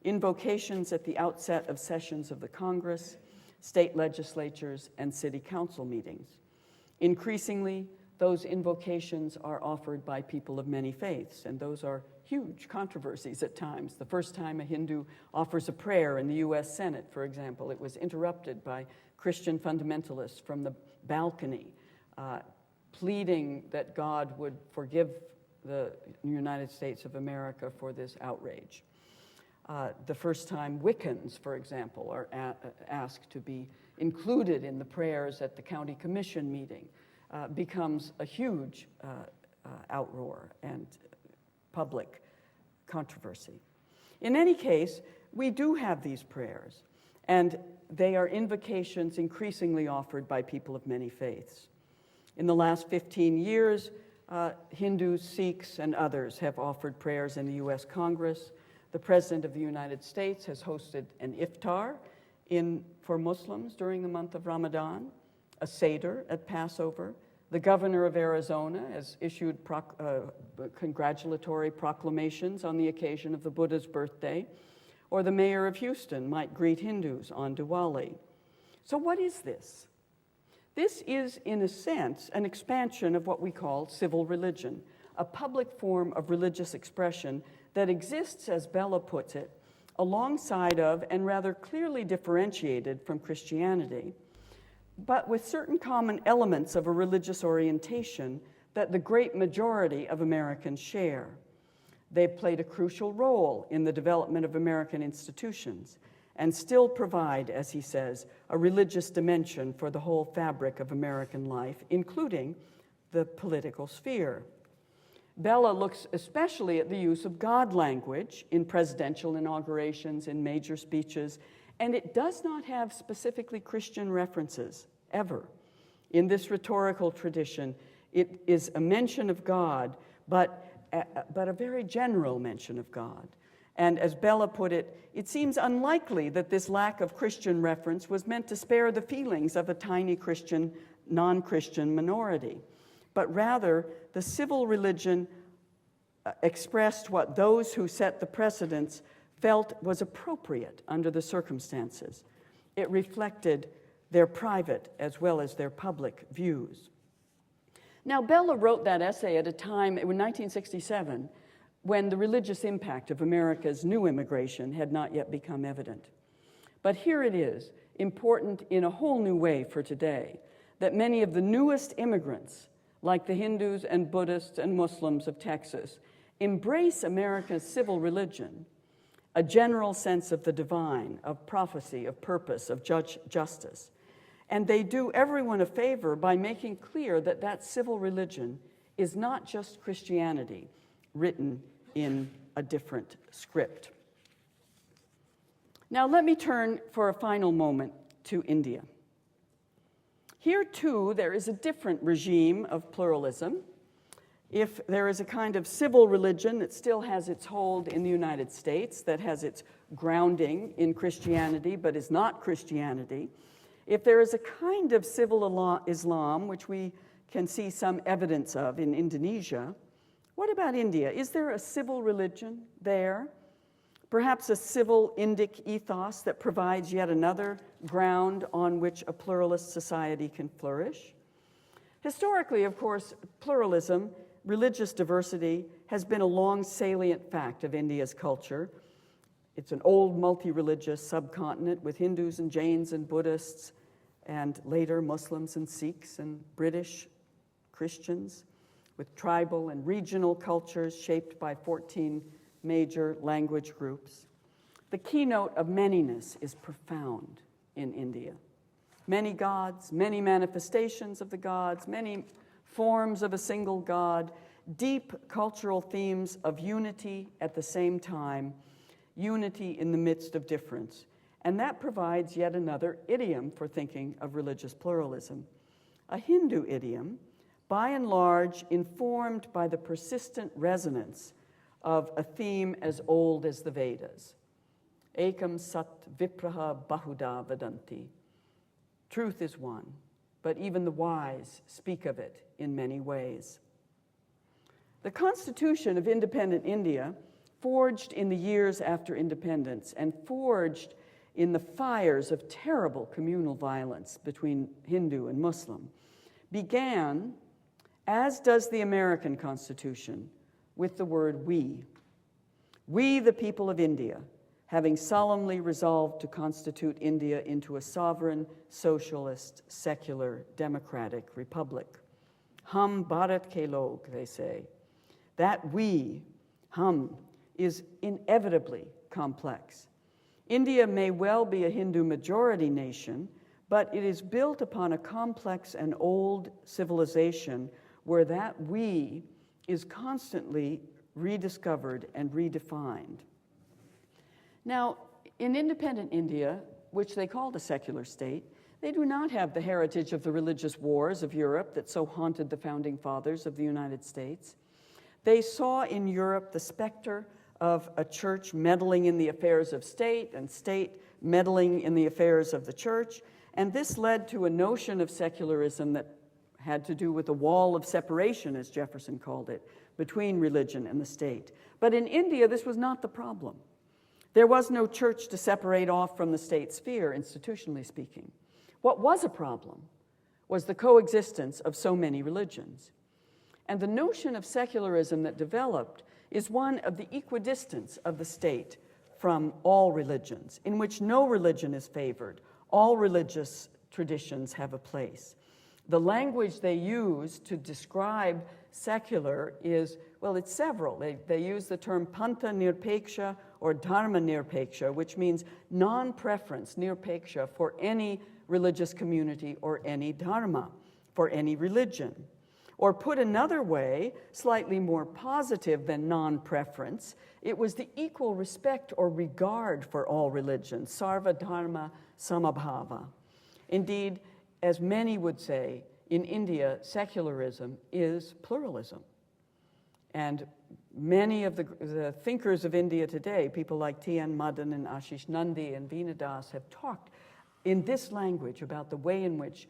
invocations at the outset of sessions of the Congress, state legislatures, and city council meetings. Increasingly, those invocations are offered by people of many faiths, and those are huge controversies at times. The first time a Hindu offers a prayer in the U.S. Senate, for example, it was interrupted by Christian fundamentalists from the balcony, pleading that God would forgive the United States of America for this outrage. The first time Wiccans, for example, are asked to be included in the prayers at the county commission meeting, becomes a huge outroar and public controversy. In any case, we do have these prayers, and they are invocations increasingly offered by people of many faiths. In the last 15 years, Hindus, Sikhs, and others have offered prayers in the U.S. Congress. The President of the United States has hosted an iftar for Muslims during the month of Ramadan, a Seder at Passover. The governor of Arizona has issued congratulatory proclamations on the occasion of the Buddha's birthday, or the mayor of Houston might greet Hindus on Diwali. So what is this? This is, in a sense, an expansion of what we call civil religion, a public form of religious expression that exists, as Bellah puts it, alongside of and rather clearly differentiated from Christianity, but with certain common elements of a religious orientation that the great majority of Americans share. They've played a crucial role in the development of American institutions and still provide, as he says, a religious dimension for the whole fabric of American life, including the political sphere. Bellah looks especially at the use of God language in presidential inaugurations, in major speeches, and it does not have specifically Christian references, ever. In this rhetorical tradition, it is a mention of God, but a very general mention of God. And as Bellah put it, it seems unlikely that this lack of Christian reference was meant to spare the feelings of a tiny Christian, non-Christian minority, but rather the civil religion expressed what those who set the precedents felt was appropriate under the circumstances. It reflected their private as well as their public views. Now, Bellah wrote that essay at a time, in 1967, when the religious impact of America's new immigration had not yet become evident. But here it is, important in a whole new way for today, that many of the newest immigrants, like the Hindus and Buddhists and Muslims of Texas, embrace America's civil religion a general sense of the divine, of prophecy, of purpose, of justice. And they do everyone a favor by making clear that that civil religion is not just Christianity written in a different script. Now let me turn for a final moment to India. Here too, there is a different regime of pluralism. If there is a kind of civil religion that still has its hold in the United States, that has its grounding in Christianity but is not Christianity, if there is a kind of civil Islam, which we can see some evidence of in Indonesia, what about India? Is there a civil religion there? Perhaps a civil Indic ethos that provides yet another ground on which a pluralist society can flourish? Historically, of course, pluralism, religious diversity, has been a long salient fact of India's culture. It's an old multi-religious subcontinent with Hindus and Jains and Buddhists, and later Muslims and Sikhs and British Christians, with tribal and regional cultures shaped by 14 major language groups. The keynote of manyness is profound in India. Many gods, many manifestations of the gods, many forms of a single god, deep cultural themes of unity at the same time, unity in the midst of difference. And that provides yet another idiom for thinking of religious pluralism. A Hindu idiom, by and large informed by the persistent resonance of a theme as old as the Vedas. Ekam sat vipraha bahuda vadanti. Truth is one, but even the wise speak of it in many ways. The Constitution of independent India, forged in the years after independence and forged in the fires of terrible communal violence between Hindu and Muslim, began, as does the American Constitution, with the word we. We, the people of India, having solemnly resolved to constitute India into a sovereign, socialist, secular, democratic republic. Hum Bharat ke log, they say. That we, hum, is inevitably complex. India may well be a Hindu majority nation, but it is built upon a complex and old civilization where that we is constantly rediscovered and redefined. Now, in independent India, which they called a secular state, they do not have the heritage of the religious wars of Europe that so haunted the founding fathers of the United States. They saw in Europe the specter of a church meddling in the affairs of state and state meddling in the affairs of the church, and this led to a notion of secularism that had to do with a wall of separation, as Jefferson called it, between religion and the state. But in India, this was not the problem. There was no church to separate off from the state sphere, institutionally speaking. What was a problem was the coexistence of so many religions. And the notion of secularism that developed is one of the equidistance of the state from all religions, in which no religion is favored. All religious traditions have a place. The language they use to describe secular is, well, it's several. They use the term pantha nirpeksha or dharma nirpeksha, which means non-preference, nirpeksha, for any religious community or any dharma, for any religion. Or put another way, slightly more positive than non-preference, it was the equal respect or regard for all religions, sarva dharma samabhava. Indeed, as many would say, in India, secularism is pluralism. And many of the thinkers of India today, people like T.N. Madan and Ashish Nandi and Veena Das, have talked in this language about the way in which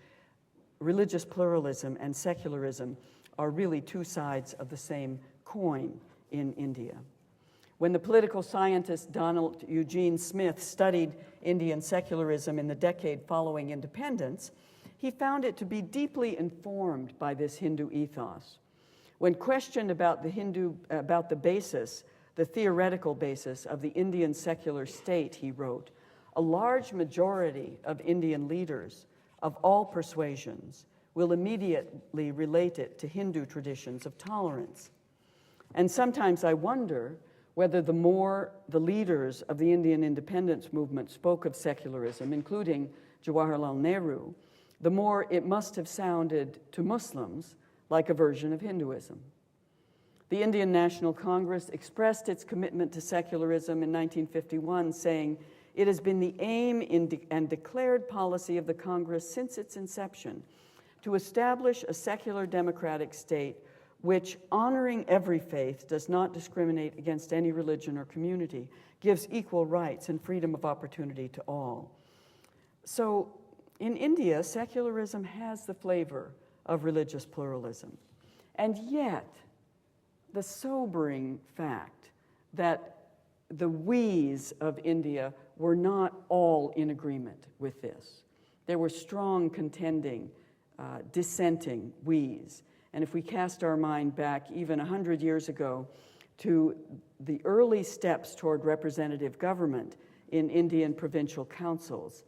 religious pluralism and secularism are really two sides of the same coin in India. When the political scientist Donald Eugene Smith studied Indian secularism in the decade following independence, he found it to be deeply informed by this Hindu ethos. When questioned about the basis, the theoretical basis of the Indian secular state, he wrote, a large majority of Indian leaders of all persuasions will immediately relate it to Hindu traditions of tolerance. And sometimes I wonder whether the more the leaders of the Indian independence movement spoke of secularism, including Jawaharlal Nehru, the more it must have sounded to Muslims like a version of Hinduism. The Indian National Congress expressed its commitment to secularism in 1951, saying, "It has been the aim and declared policy of the Congress since its inception to establish a secular democratic state which, honoring every faith, does not discriminate against any religion or community, gives equal rights and freedom of opportunity to all." So in India, secularism has the flavor of religious pluralism. And yet, the sobering fact that the we's of India were not all in agreement with this. There were strong contending, dissenting we's. And if we cast our mind back even 100 years ago to the early steps toward representative government in Indian provincial councils,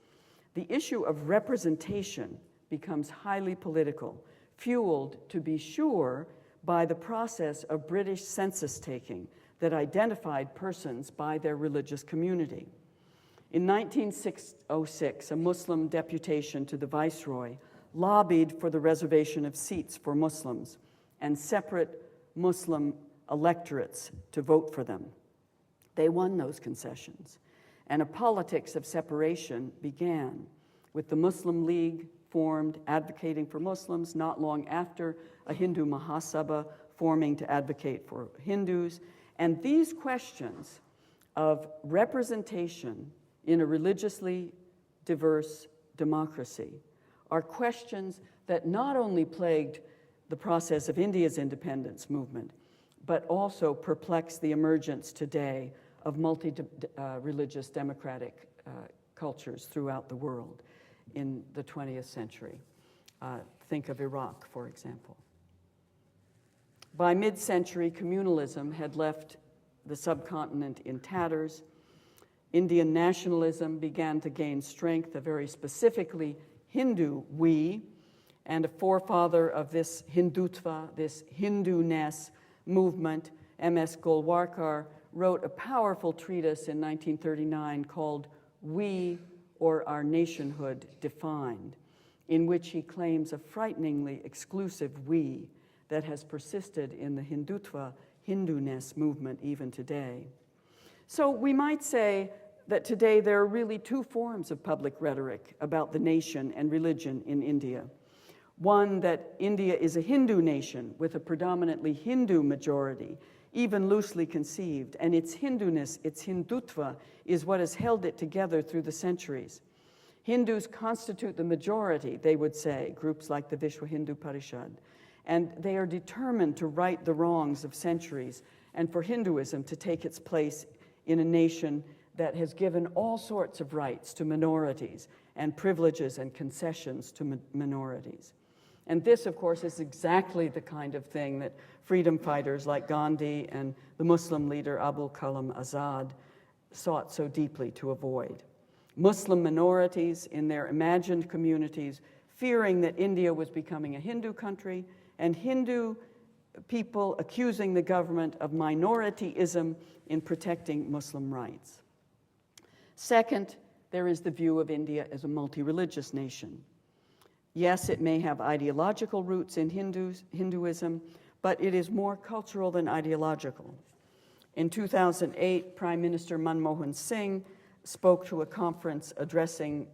the issue of representation becomes highly political, fueled, to be sure, by the process of British census taking that identified persons by their religious community. In 1906, a Muslim deputation to the Viceroy lobbied for the reservation of seats for Muslims and separate Muslim electorates to vote for them. They won those concessions, and a politics of separation began, with the Muslim League formed advocating for Muslims, not long after a Hindu Mahasabha forming to advocate for Hindus. And these questions of representation in a religiously diverse democracy are questions that not only plagued the process of India's independence movement, but also perplex the emergence today of multi-religious democratic cultures throughout the world in the 20th century. Think of Iraq, for example. By mid-century, communalism had left the subcontinent in tatters. Indian nationalism began to gain strength, a very specifically Hindu we, and a forefather of this Hindutva, this Hindu-ness movement, M.S. Golwalkar, wrote a powerful treatise in 1939 called We, or Our Nationhood Defined, in which he claims a frighteningly exclusive we that has persisted in the Hindutva, Hindu-ness movement even today. So we might say that today there are really two forms of public rhetoric about the nation and religion in India. One, that India is a Hindu nation with a predominantly Hindu majority, even loosely conceived, and its Hinduness, its Hindutva, is what has held it together through the centuries. Hindus constitute the majority, they would say, groups like the Vishwa Hindu Parishad, and they are determined to right the wrongs of centuries and for Hinduism to take its place in a nation that has given all sorts of rights to minorities and privileges and concessions to minorities. And this, of course, is exactly the kind of thing that freedom fighters like Gandhi and the Muslim leader Abul Kalam Azad sought so deeply to avoid. Muslim minorities in their imagined communities, fearing that India was becoming a Hindu country, and Hindu people accusing the government of minorityism in protecting Muslim rights. Second, there is the view of India as a multi-religious nation. Yes, it may have ideological roots in Hinduism, but it is more cultural than ideological. In 2008, Prime Minister Manmohan Singh spoke to a conference addressing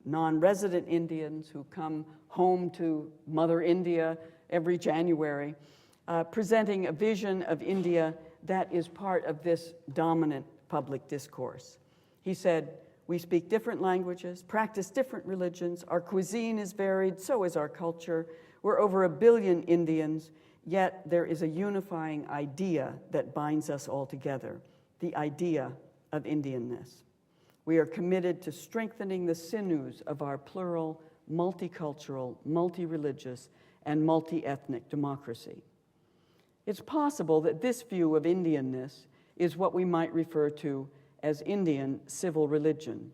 non-resident Indians who come home to Mother India every January, presenting a vision of India that is part of this dominant public discourse. He said, "We speak different languages, practice different religions, our cuisine is varied, so is our culture. We're over 1 billion Indians, yet there is a unifying idea that binds us all together, the idea of Indianness. We are committed to strengthening the sinews of our plural, multicultural, multi-religious, and multi-ethnic democracy." It's possible that this view of Indianness is what we might refer to as Indian civil religion,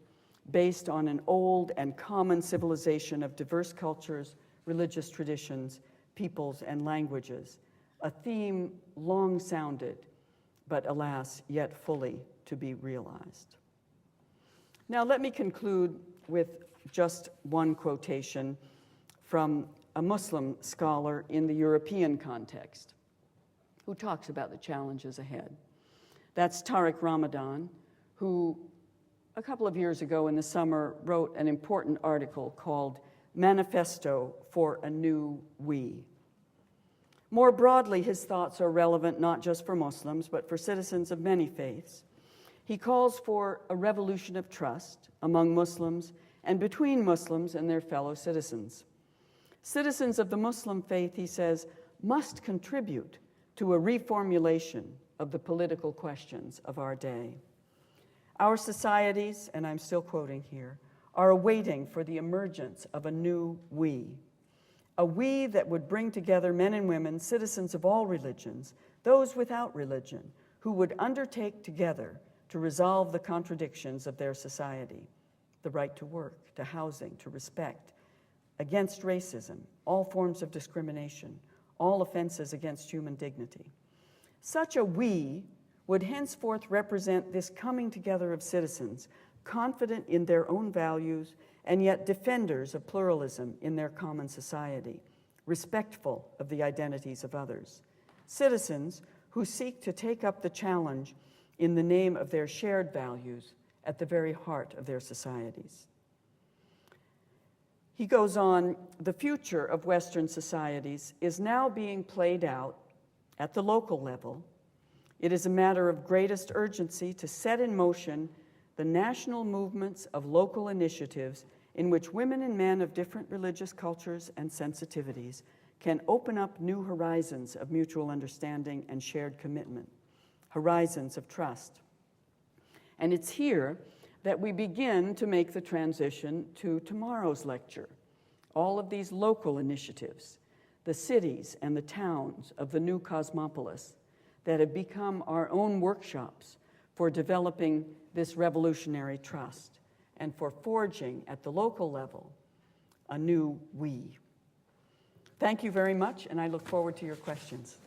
based on an old and common civilization of diverse cultures, religious traditions, peoples, and languages, a theme long sounded but alas, yet fully to be realized. Now, let me conclude with just one quotation from a Muslim scholar in the European context who talks about the challenges ahead. That's Tariq Ramadan, who a couple of years ago in the summer wrote an important article called Manifesto for a New We. More broadly, his thoughts are relevant not just for Muslims, but for citizens of many faiths. He calls for a revolution of trust among Muslims and between Muslims and their fellow citizens. Citizens of the Muslim faith, he says, must contribute to a reformulation of the political questions of our day. Our societies, and I'm still quoting here, are awaiting for the emergence of a new we, a we that would bring together men and women, citizens of all religions, those without religion, who would undertake together to resolve the contradictions of their society, the right to work, to housing, to respect, against racism, all forms of discrimination, all offenses against human dignity. Such a we would henceforth represent this coming together of citizens, confident in their own values and yet defenders of pluralism in their common society, respectful of the identities of others. Citizens who seek to take up the challenge in the name of their shared values at the very heart of their societies. He goes on, the future of Western societies is now being played out at the local level. It is a matter of greatest urgency to set in motion the national movements of local initiatives in which women and men of different religious cultures and sensitivities can open up new horizons of mutual understanding and shared commitment, horizons of trust. And it's here that we begin to make the transition to tomorrow's lecture. All of these local initiatives, the cities and the towns of the new cosmopolis that have become our own workshops for developing this revolutionary trust and for forging at the local level a new we. Thank you very much, and I look forward to your questions.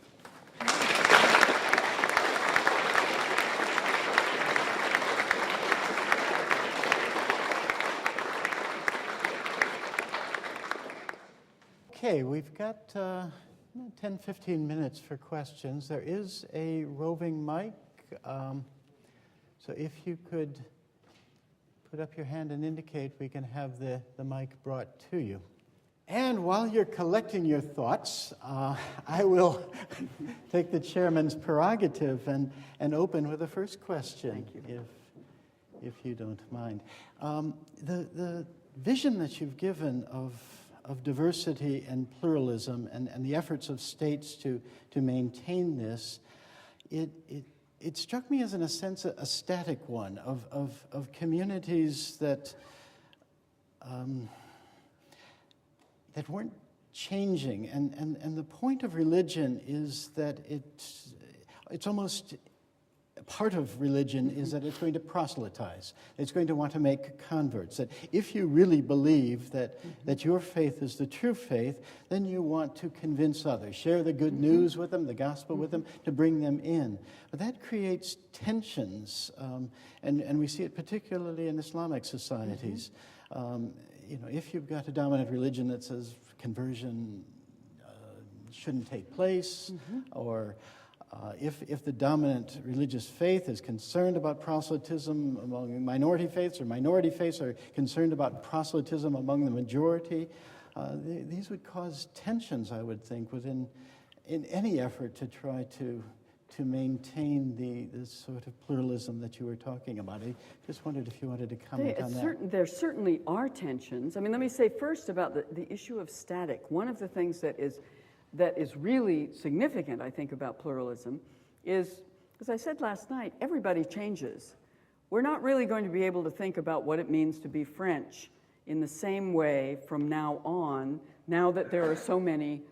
Okay, we've got 10, 15 minutes for questions. There is a roving mic, so if you could put up your hand and indicate, we can have the mic brought to you. And while you're collecting your thoughts, I will take the chairman's prerogative and open with the first question, if you don't mind. The vision that you've given of diversity and pluralism and the efforts of states to maintain this, it struck me as, in a sense, a static one of communities that weren't changing. And the point of religion is that it's almost part of religion is that it's going to proselytize. It's going to want to make converts. That if you really believe that your faith is the true faith, then you want to convince others, share the good news with them, the gospel with them, to bring them in. But that creates tensions, and we see it particularly in Islamic societies. If you've got a dominant religion that says conversion shouldn't take place, or if the dominant religious faith is concerned about proselytism among minority faiths, or minority faiths are concerned about proselytism among the majority, these would cause tensions, I would think, in any effort to try to maintain the sort of pluralism that you were talking about. I just wondered if you wanted to comment on that. There certainly are tensions. I mean, let me say first about the issue of static. One of the things that is really significant, I think, about pluralism is, as I said last night, everybody changes. We're not really going to be able to think about what it means to be French in the same way from now on, now that there are so many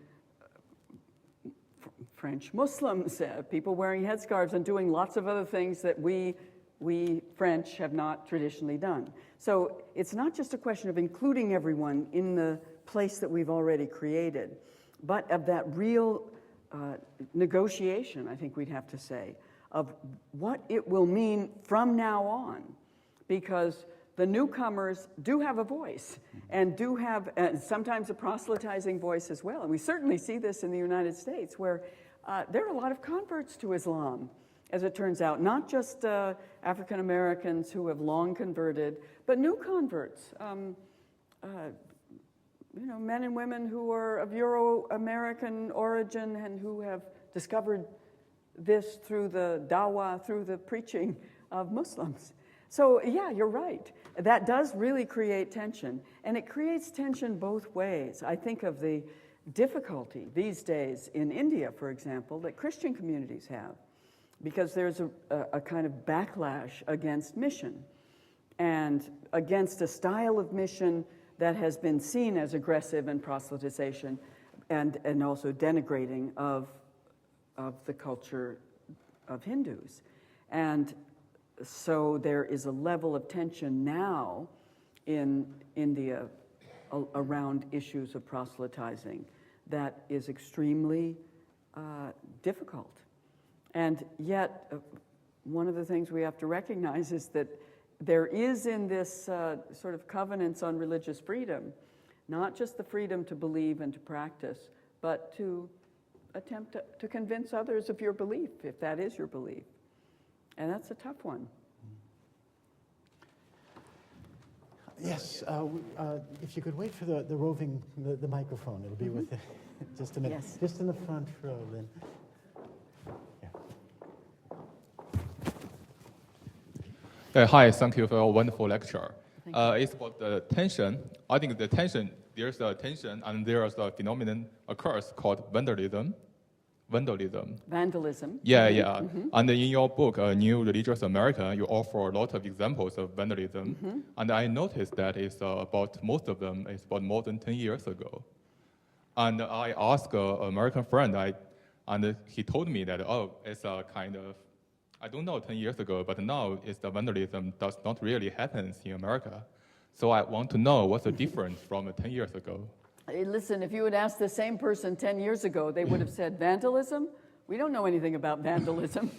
French Muslims, people wearing headscarves and doing lots of other things that we French have not traditionally done. So it's not just a question of including everyone in the place that we've already created, but of that real negotiation, I think we'd have to say, of what it will mean from now on, because the newcomers do have a voice and do have sometimes a proselytizing voice as well. And we certainly see this in the United States, where there are a lot of converts to Islam, as it turns out, not just African Americans who have long converted, but new converts. Men and women who are of Euro-American origin and who have discovered this through the dawah, through the preaching of Muslims. So yeah, you're right. That does really create tension, and it creates tension both ways. I think of the difficulty these days in India, for example, that Christian communities have, because there's a kind of backlash against mission and against a style of mission that has been seen as aggressive and proselytization and also denigrating of the culture of Hindus. And so there is a level of tension now in India around issues of proselytizing that is extremely difficult. And yet, one of the things we have to recognize is that there is in this sort of covenants on religious freedom, not just the freedom to believe and to practice, but to attempt to convince others of your belief, if that is your belief. And that's a tough one. Yes, if you could wait for the roving, the microphone, it'll be with just a minute. Yes. Just in the front row, then. Hi, thank you for a wonderful lecture. It's about the tension. I think the tension, there's a tension and there's a phenomenon occurs called vandalism. Vandalism. Yeah. And in your book, New Religious America, you offer a lot of examples of vandalism. And I noticed that it's about, most of them is about more than 10 years ago. And I asked an American friend, and he told me that, it's a kind of, I don't know 10 years ago, but now it's the vandalism does not really happen in America. So I want to know what's the difference from 10 years ago. Hey, listen, if you had asked the same person 10 years ago, they would have said, vandalism? We don't know anything about vandalism.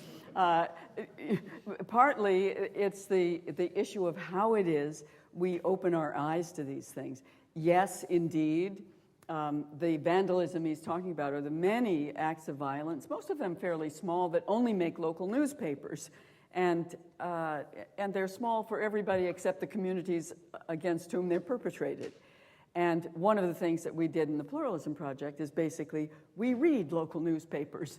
Partly, it's the issue of how it is we open our eyes to these things. Yes, indeed, the vandalism he's talking about are the many acts of violence, most of them fairly small, that only make local newspapers. And they're small for everybody except the communities against whom they're perpetrated. And one of the things that we did in the Pluralism Project is basically we read local newspapers,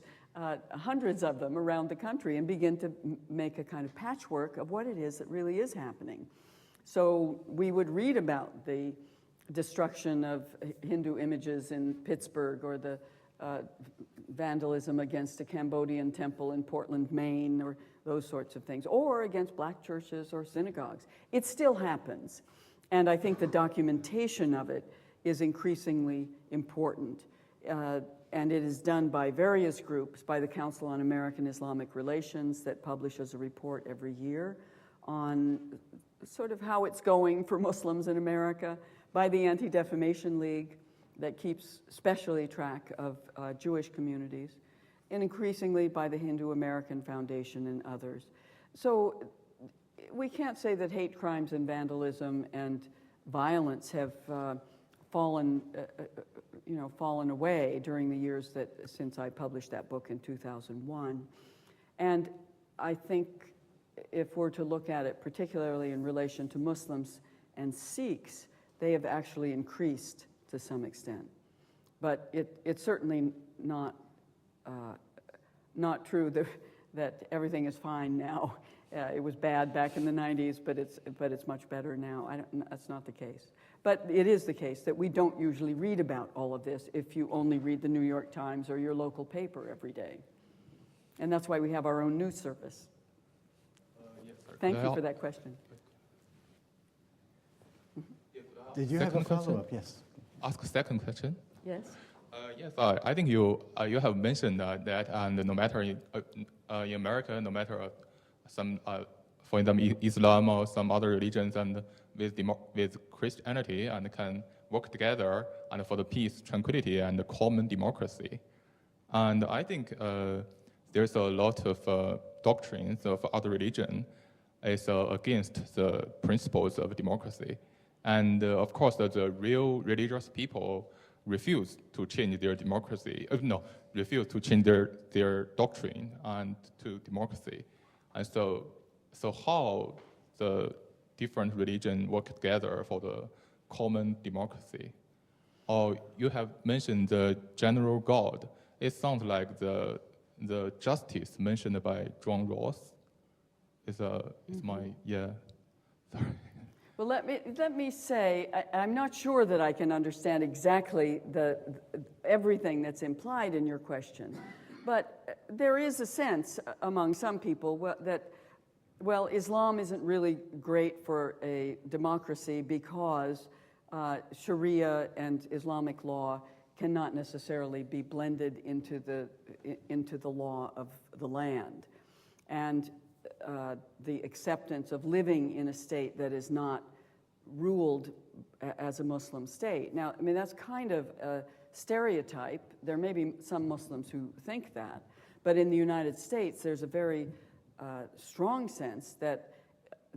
hundreds of them around the country, and begin to make a kind of patchwork of what it is that really is happening. So we would read about the destruction of Hindu images in Pittsburgh, or the vandalism against a Cambodian temple in Portland, Maine, or those sorts of things, or against black churches or synagogues. It still happens. And I think the documentation of it is increasingly important. And it is done by various groups, by the Council on American Islamic Relations, that publishes a report every year on sort of how it's going for Muslims in America, by the Anti-Defamation League, that keeps specially track of Jewish communities, and increasingly by the Hindu American Foundation and others. So we can't say that hate crimes and vandalism and violence have fallen away during the years since I published that book in 2001. And I think if we're to look at it particularly in relation to Muslims and Sikhs, they have actually increased to some extent. But it's certainly not true that everything is fine now. It was bad back in the 90s, but it's much better now. That's not the case. But it is the case that we don't usually read about all of this if you only read the New York Times or your local paper every day. And that's why we have our own news service. Yes, sir. Thank you for that question. Did you have a follow-up? Yes. Ask a second question. Yes? Yes, I think you have mentioned that, and no matter in America, no matter some, for example, Islam or some other religions, and with Christianity, and can work together and for the peace, tranquility, and common democracy. And I think there's a lot of doctrines of other religion is against the principles of democracy. And of course, the real religious people refuse to change their democracy, refuse to change their doctrine and to democracy. And so how the different religions work together for the common democracy? Or you have mentioned the general God. It sounds like the justice mentioned by John Rawls is sorry. Well, let me say, I'm not sure that I can understand exactly everything that's implied in your question, but there is a sense among some people that, well, Islam isn't really great for a democracy because Sharia and Islamic law cannot necessarily be blended into the law of the land, and the acceptance of living in a state that is not ruled as a Muslim state. Now, I mean, that's kind of a stereotype. There may be some Muslims who think that, but in the United States, there's a very strong sense that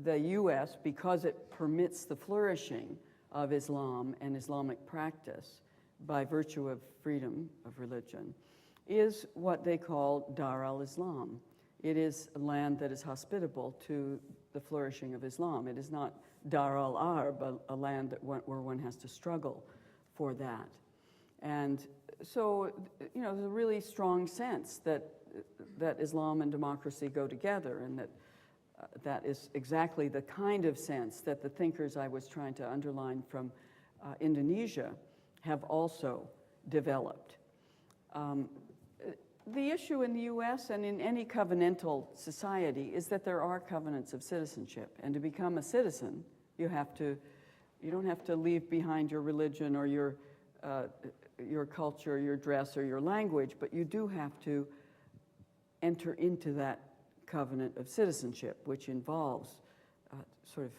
the U.S., because it permits the flourishing of Islam and Islamic practice by virtue of freedom of religion, is what they call Dar al-Islam. It is a land that is hospitable to the flourishing of Islam. It is not Dar al-Arb, a land where one has to struggle for that. And so, you know, there's a really strong sense that Islam and democracy go together, and that is exactly the kind of sense that the thinkers I was trying to underline from Indonesia have also developed. The issue in the U.S. and in any covenantal society is that there are covenants of citizenship, and to become a citizen, you don't have to leave behind your religion or your culture, your dress, or your language, but you do have to enter into that covenant of citizenship, which involves sort of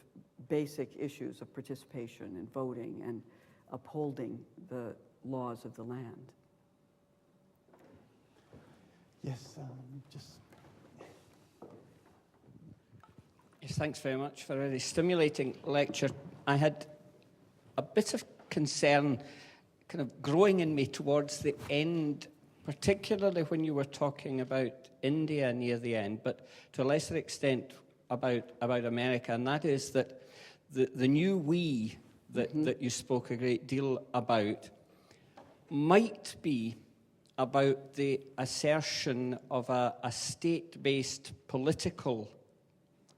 basic issues of participation and voting and upholding the laws of the land. Yes, Yes, thanks very much for a very stimulating lecture. I had a bit of concern kind of growing in me towards the end, particularly when you were talking about India near the end, but to a lesser extent about America, and that is that the new we that you spoke a great deal about might be about the assertion of a state-based political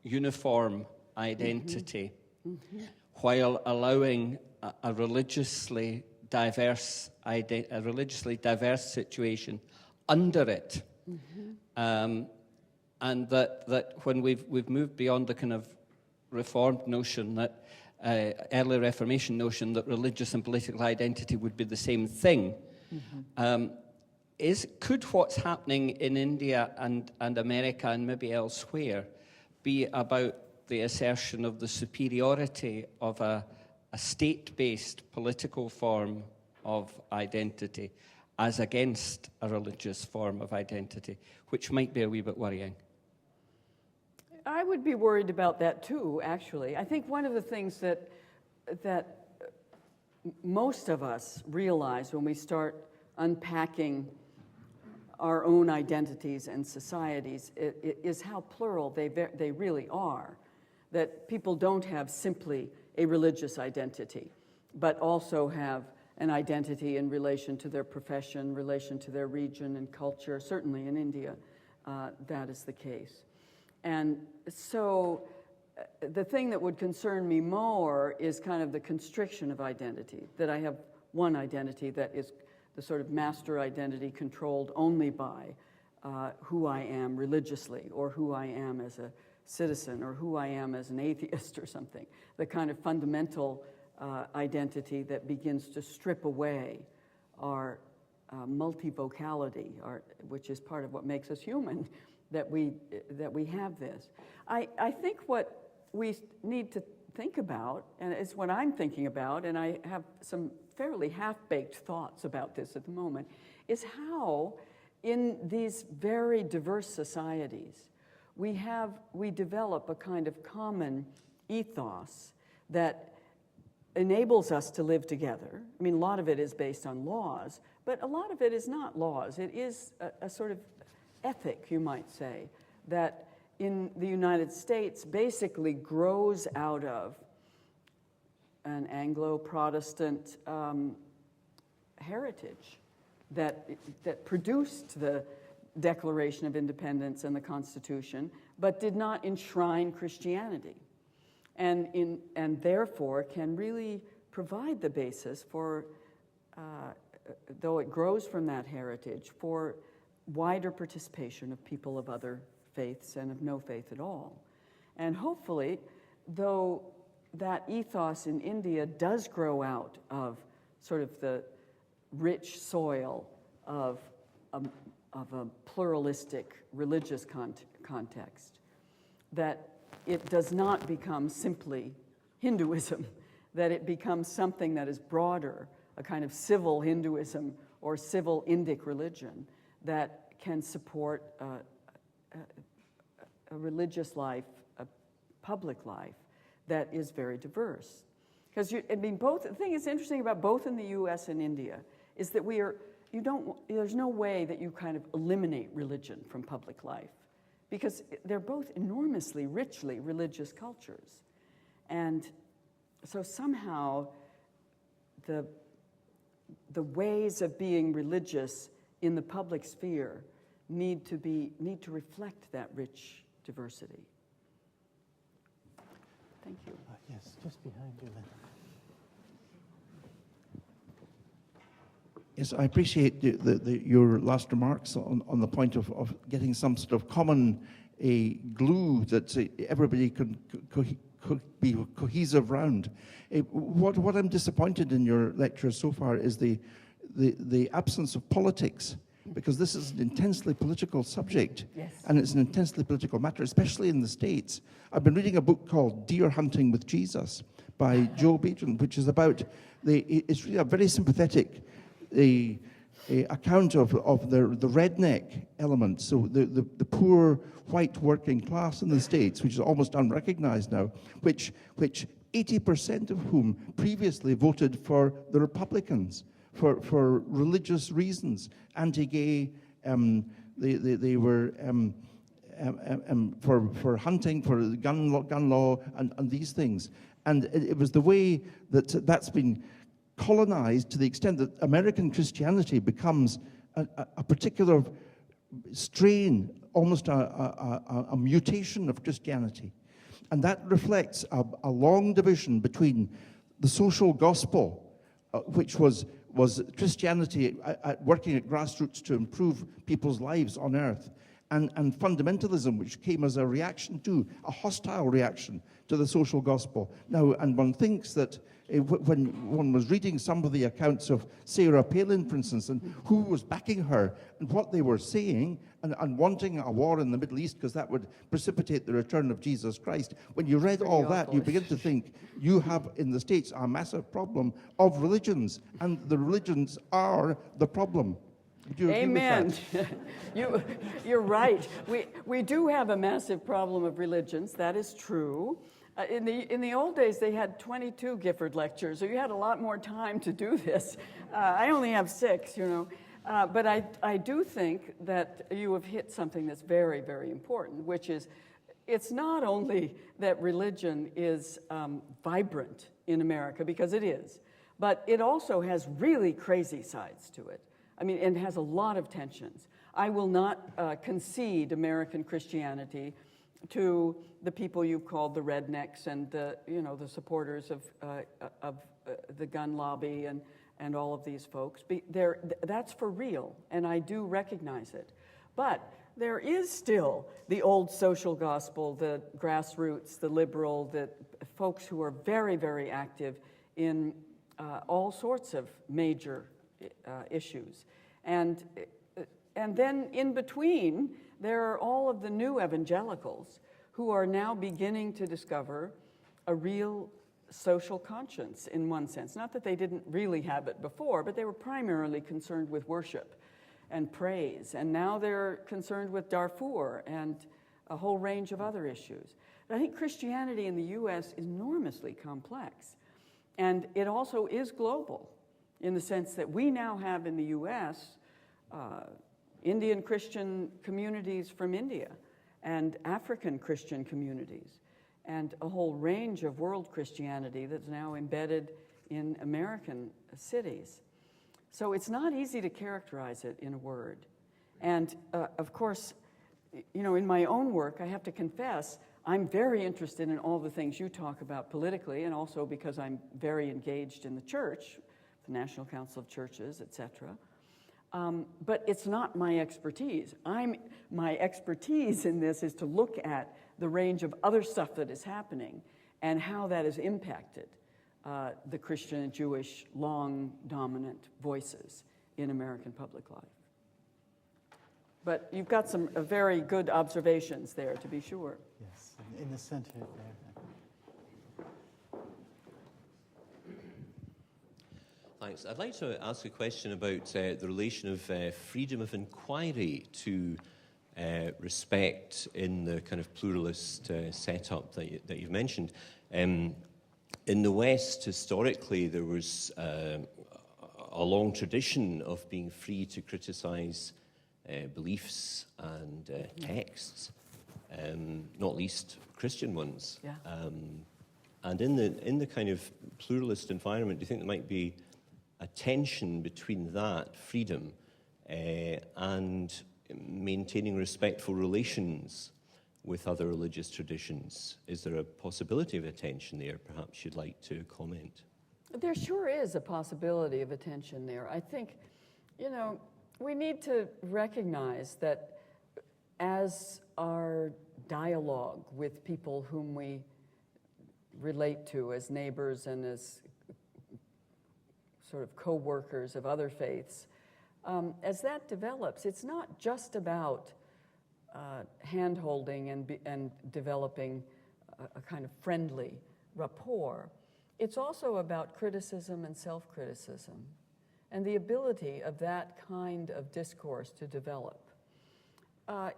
uniform identity, while allowing a religiously diverse situation under it, and that when we've moved beyond the kind of Reformed notion, that early Reformation notion that religious and political identity would be the same thing. Could what's happening in India and America and maybe elsewhere be about the assertion of the superiority of a state-based political form of identity as against a religious form of identity, which might be a wee bit worrying? I would be worried about that too, actually. I think one of the things that most of us realize when we start unpacking our own identities and societies is how plural they really are. That people don't have simply a religious identity, but also have an identity in relation to their profession, relation to their region and culture. Certainly in India, that is the case. And so the thing that would concern me more is kind of the constriction of identity, that I have one identity that is the sort of master identity controlled only by who I am religiously, or who I am as a citizen, or who I am as an atheist or something. The kind of fundamental identity that begins to strip away our multivocality, which is part of what makes us human, that we have this. I think what we need to think about, and it's what I'm thinking about, and I have some fairly half-baked thoughts about this at the moment, is how in these very diverse societies, we develop a kind of common ethos that enables us to live together. I mean, a lot of it is based on laws, but a lot of it is not laws. It is a sort of ethic, you might say, that in the United States basically grows out of an Anglo-Protestant heritage that produced the Declaration of Independence and the Constitution, but did not enshrine Christianity, and therefore can really provide the basis for, though it grows from that heritage, for wider participation of people of other faiths and of no faith at all. And hopefully, though that ethos in India does grow out of sort of the rich soil of a pluralistic religious context, that it does not become simply Hinduism, that it becomes something that is broader, a kind of civil Hinduism or civil Indic religion that can support a religious life, a public life that is very diverse. Because the thing that's interesting about both in the U.S. and India is that there's no way that you kind of eliminate religion from public life, because they're both enormously, richly religious cultures. And so somehow the ways of being religious in the public sphere need to reflect that rich diversity. Thank you. Yes, just behind you then. Yes, I appreciate your last remarks on the point of getting some sort of common glue that everybody could be cohesive around. What I'm disappointed in your lecture so far is the absence of politics, because this is an intensely political subject. Yes. And it's an intensely political matter, especially in the States. I've been reading a book called Deer Hunting with Jesus by Joe Baton, which is about it's really a very sympathetic account of the redneck element, so the poor white working class in the States, which is almost unrecognized now, which 80% of whom previously voted for the Republicans for religious reasons, anti-gay. They were for hunting, for gun law, and these things. And it was the way that's been colonized to the extent that American Christianity becomes a particular strain, almost a mutation of Christianity. And that reflects a long division between the social gospel, which was Christianity working at grassroots to improve people's lives on earth, and fundamentalism, which came as a reaction to, a hostile reaction to the social gospel. Now, and one thinks that when one was reading some of the accounts of Sarah Palin, for instance, and who was backing her, and what they were saying, and wanting a war in the Middle East because that would precipitate the return of Jesus Christ, when you read all that, you begin to think you have in the States a massive problem of religions, and the religions are the problem. Would you agree with that? Amen. You're right. We do have a massive problem of religions. That is true. In the old days, they had 22 Gifford lectures, so you had a lot more time to do this. I only have 6, But I do think that you have hit something that's very, very important, which is it's not only that religion is vibrant in America, because it is, but it also has really crazy sides to it. I mean, and has a lot of tensions. I will not concede American Christianity to the people you've called the rednecks and the supporters of the gun lobby and all of these folks. That's for real, and I do recognize it. But there is still the old social gospel, the grassroots, the liberal, the folks who are very, very active in all sorts of major issues. And then in between, there are all of the new evangelicals who are now beginning to discover a real social conscience in one sense. Not that they didn't really have it before, but they were primarily concerned with worship. and praise. And now they're concerned with Darfur and a whole range of other issues. But I think Christianity in the U.S. is enormously complex. And it also is global in the sense that we now have in the U.S. Indian Christian communities from India and African Christian communities and a whole range of world Christianity that's now embedded in American cities. So it's not easy to characterize it in a word. And of course, you know, in my own work, I have to confess, I'm very interested in all the things you talk about politically, and also because I'm very engaged in the church, the National Council of Churches, etc. But it's not my expertise. My expertise in this is to look at the range of other stuff that is happening and how that has impacted the Christian and Jewish long dominant voices in American public life. But you've got some very good observations there, to be sure. Yes, in the center there. Thanks. I'd like to ask a question about the relation of freedom of inquiry to respect in the kind of pluralist setup that you've mentioned. In the West, historically, there was a long tradition of being free to criticize beliefs and texts, not least Christian ones. Yeah. And in the kind of pluralist environment, do you think there might be a tension between that freedom and maintaining respectful relations with other religious traditions? Is there a possibility of a tension there? Perhaps you'd like to comment. There sure is a possibility of a tension there. I think, you know, we need to recognize that as our dialogue with people whom we relate to as neighbors and as sort of co-workers of other faiths, as that develops, it's not just about hand-holding and developing a kind of friendly rapport. It's also about criticism and self-criticism and the ability of that kind of discourse to develop.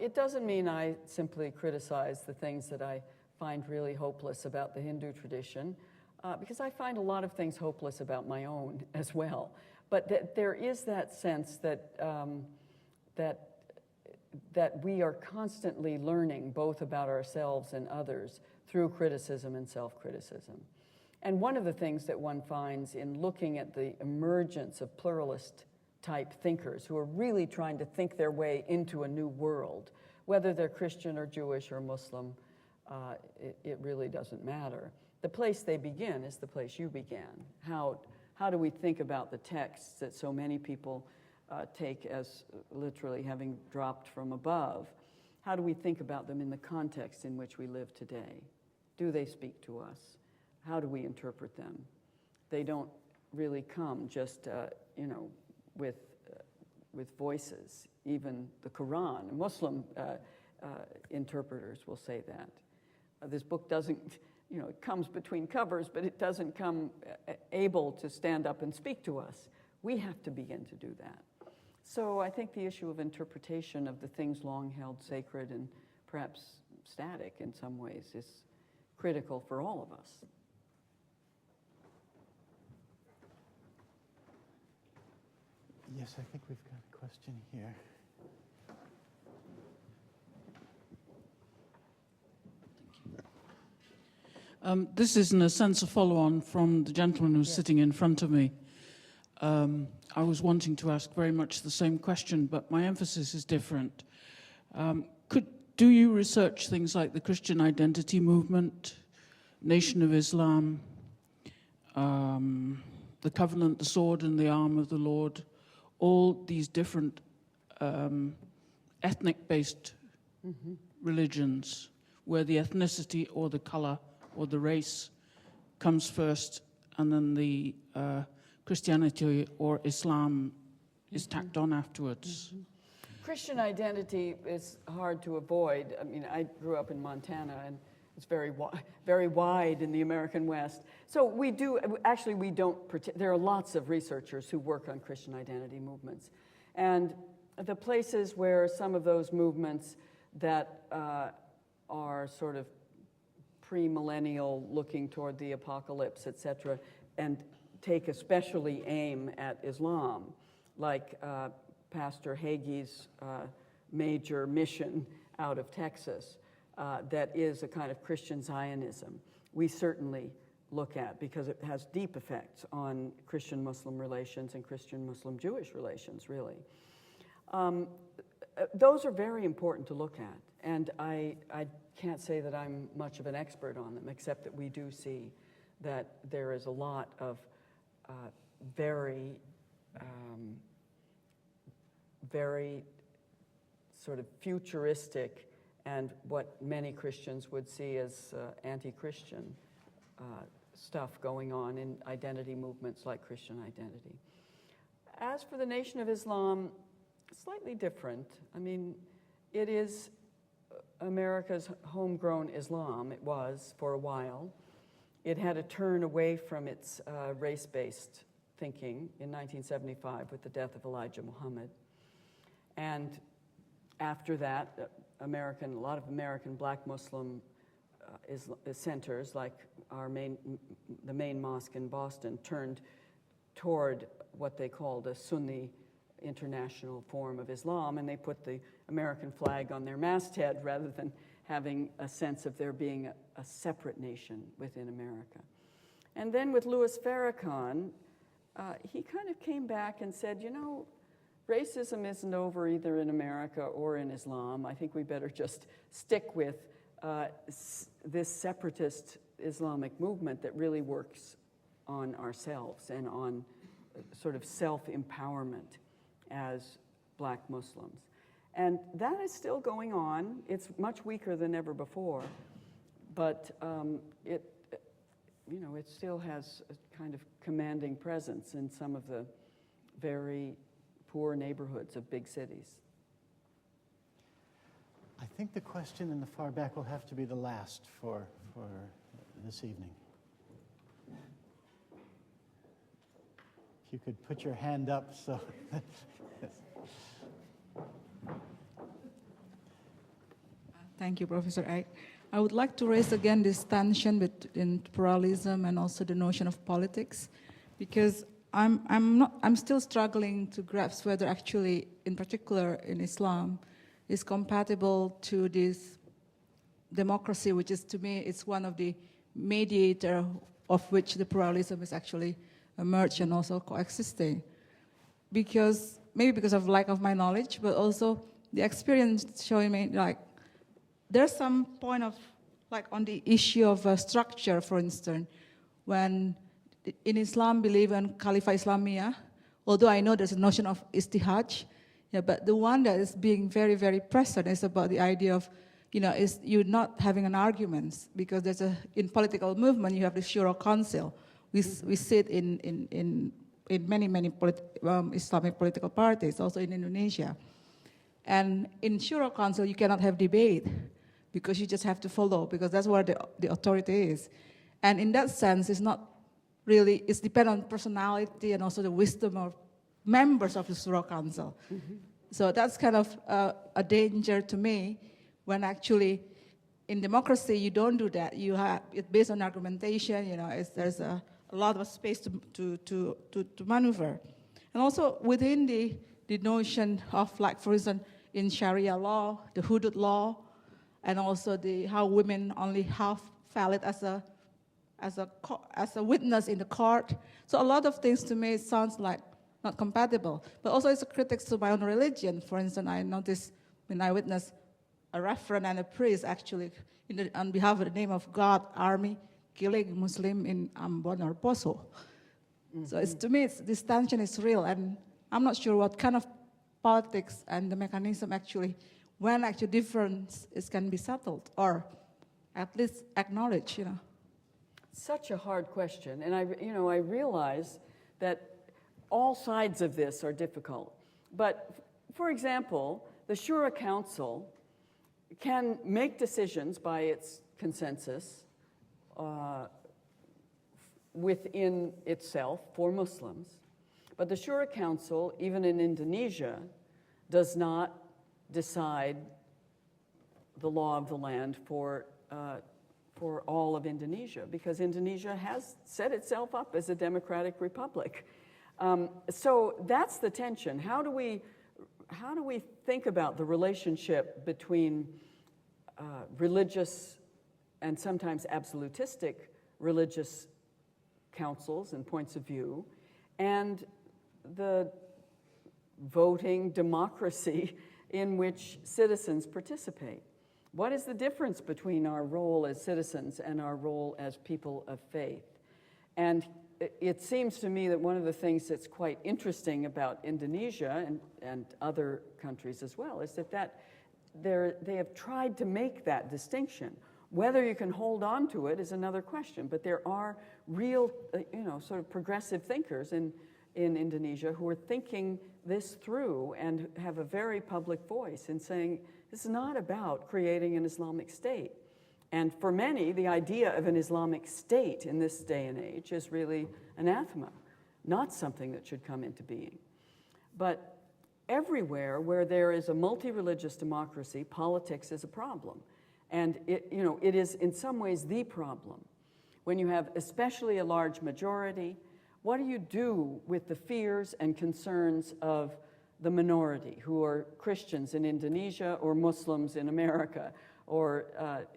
It doesn't mean I simply criticize the things that I find really hopeless about the Hindu tradition, because I find a lot of things hopeless about my own as well. But there is that sense that that we are constantly learning both about ourselves and others through criticism and self-criticism. And one of the things that one finds in looking at the emergence of pluralist-type thinkers who are really trying to think their way into a new world, whether they're Christian or Jewish or Muslim, it really doesn't matter. The place they begin is the place you began. How do we think about the texts that so many people take as literally having dropped from above? How do we think about them in the context in which we live today? Do they speak to us? How do we interpret them? They don't really come just, with voices. Even the Quran, Muslim interpreters will say that. This book doesn't, it comes between covers, but it doesn't come able to stand up and speak to us. We have to begin to do that. So I think the issue of interpretation of the things long held sacred and perhaps static in some ways is critical for all of us. Yes, I think we've got a question here. This is, in a sense, a follow-on from the gentleman who's sitting in front of me. I was wanting to ask very much the same question, but my emphasis is different. Do you research things like the Christian identity movement, Nation of Islam, the covenant, the sword and the arm of the Lord, all these different ethnic-based religions where the ethnicity or the color or the race comes first and then the Christianity or Islam is tacked on afterwards? Christian identity is hard to avoid. I mean, I grew up in Montana, and it's very wide in the American West. So we don't, there are lots of researchers who work on Christian identity movements. And the places where some of those movements that are sort of pre-millennial, looking toward the apocalypse, etc., and take especially aim at Islam, like Pastor Hagee's major mission out of Texas, that is a kind of Christian Zionism, we certainly look at because it has deep effects on Christian-Muslim relations and Christian-Muslim-Jewish relations, really. Those are very important to look at, and I can't say that I'm much of an expert on them, except that we do see that there is a lot of very sort of futuristic and what many Christians would see as anti-Christian stuff going on in identity movements like Christian Identity. As for the Nation of Islam, slightly different. I mean, it is America's homegrown Islam. It was for a while. It had to turn away from its race-based thinking in 1975 with the death of Elijah Muhammad. And after that, a lot of American black Muslim centers, like the main mosque in Boston, turned toward what they called a Sunni international form of Islam, and they put the American flag on their masthead rather than having a sense of there being a separate nation within America. And then with Louis Farrakhan, he kind of came back and said, you know, racism isn't over either in America or in Islam. I think we better just stick with this separatist Islamic movement that really works on ourselves and on sort of self-empowerment as black Muslims. And that is still going on. It's much weaker than ever before, but it still has a kind of commanding presence in some of the very poor neighborhoods of big cities. I think the question in the far back will have to be the last for this evening. If you could put your hand up so... Thank you, Professor Eck. I would like to raise again this tension between pluralism and also the notion of politics, because I'm still struggling to grasp whether actually, in particular in Islam, is compatible to this democracy, which is, to me, it's one of the mediator of which the pluralism is actually emerged and also coexisting. Maybe because of lack of my knowledge, but also the experience showing me, like, there's some point of, like, on the issue of structure, for instance, when in Islam believe in Khalifah Islamiyah, although I know there's a notion of istihaj, but the one that is being very, very present is about the idea of, is you not having an argument, because in political movement you have the Shura Council. We see it in many Islamic political parties, also in Indonesia. And in Shura Council you cannot have debate, because you just have to follow, because that's where the authority is. And in that sense, it's not really, it's dependent on personality and also the wisdom of members of the Shura Council. Mm-hmm. So that's kind of a danger to me, when actually in democracy you don't do that. You have it based on argumentation. There's a lot of space to maneuver, and also within the notion of, like, for instance, in Sharia law, the hudud law, and also how women only half valid as a witness in the court. So a lot of things to me sounds like not compatible. But also it's a critique to my own religion. For instance, I noticed when I witnessed a reverend and a priest actually on behalf of the name of God, army, killing Muslim in Ambon or Poso. Mm-hmm. So to me, this tension is real, and I'm not sure what kind of politics and the mechanism actually, when actually difference can be settled or at least acknowledged. Such a hard question, and I realize that all sides of this are difficult. But for example, the Shura Council can make decisions by its consensus within itself for Muslims. But the Shura Council, even in Indonesia, does not decide the law of the land for all of Indonesia, because Indonesia has set itself up as a democratic republic. So that's the tension. How do we think about the relationship between religious and sometimes absolutistic religious councils and points of view and the voting democracy in which citizens participate? What is the difference between our role as citizens and our role as people of faith? And it seems to me that one of the things that's quite interesting about Indonesia and other countries as well is that they have tried to make that distinction. Whether you can hold on to it is another question, but there are real, sort of progressive thinkers in Indonesia who are thinking this through and have a very public voice in saying, this is not about creating an Islamic state. And for many, the idea of an Islamic state in this day and age is really anathema, not something that should come into being. But everywhere where there is a multi-religious democracy, politics is a problem. And it is in some ways the problem. When you have especially a large majority, what do you do with the fears and concerns of the minority, who are Christians in Indonesia or Muslims in America, or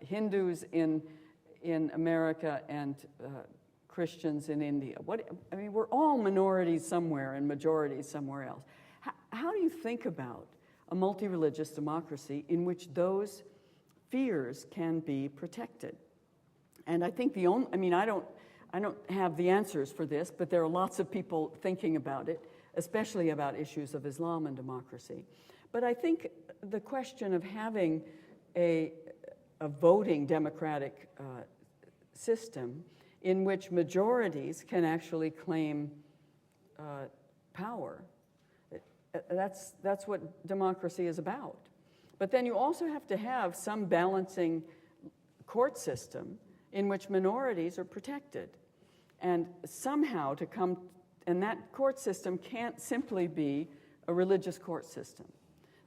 Hindus in America and Christians in India? We're all minorities somewhere and majorities somewhere else. How do you think about a multi-religious democracy in which those fears can be protected? And I think I don't have the answers for this, but there are lots of people thinking about it, especially about issues of Islam and democracy. But I think the question of having a voting democratic system in which majorities can actually claim power, that's what democracy is about. But then you also have to have some balancing court system in which minorities are protected. And somehow and that court system can't simply be a religious court system.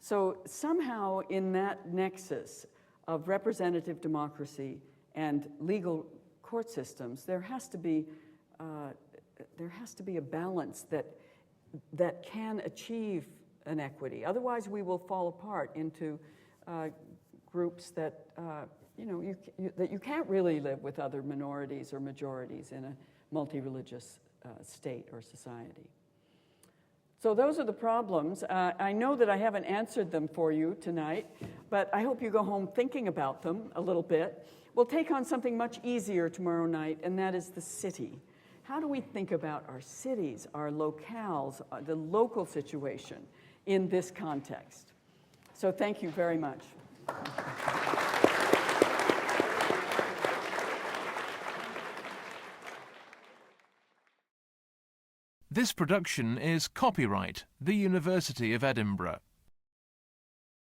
So somehow in that nexus of representative democracy and legal court systems, there has to be a balance that can achieve an equity. Otherwise, we will fall apart into groups that you can't really live with other minorities or majorities in a multi-religious state or society. So those are the problems. I know that I haven't answered them for you tonight, but I hope you go home thinking about them a little bit. We'll take on something much easier tomorrow night, and that is the city. How do we think about our cities, our locales, the local situation in this context? So thank you very much. This production is copyright the University of Edinburgh.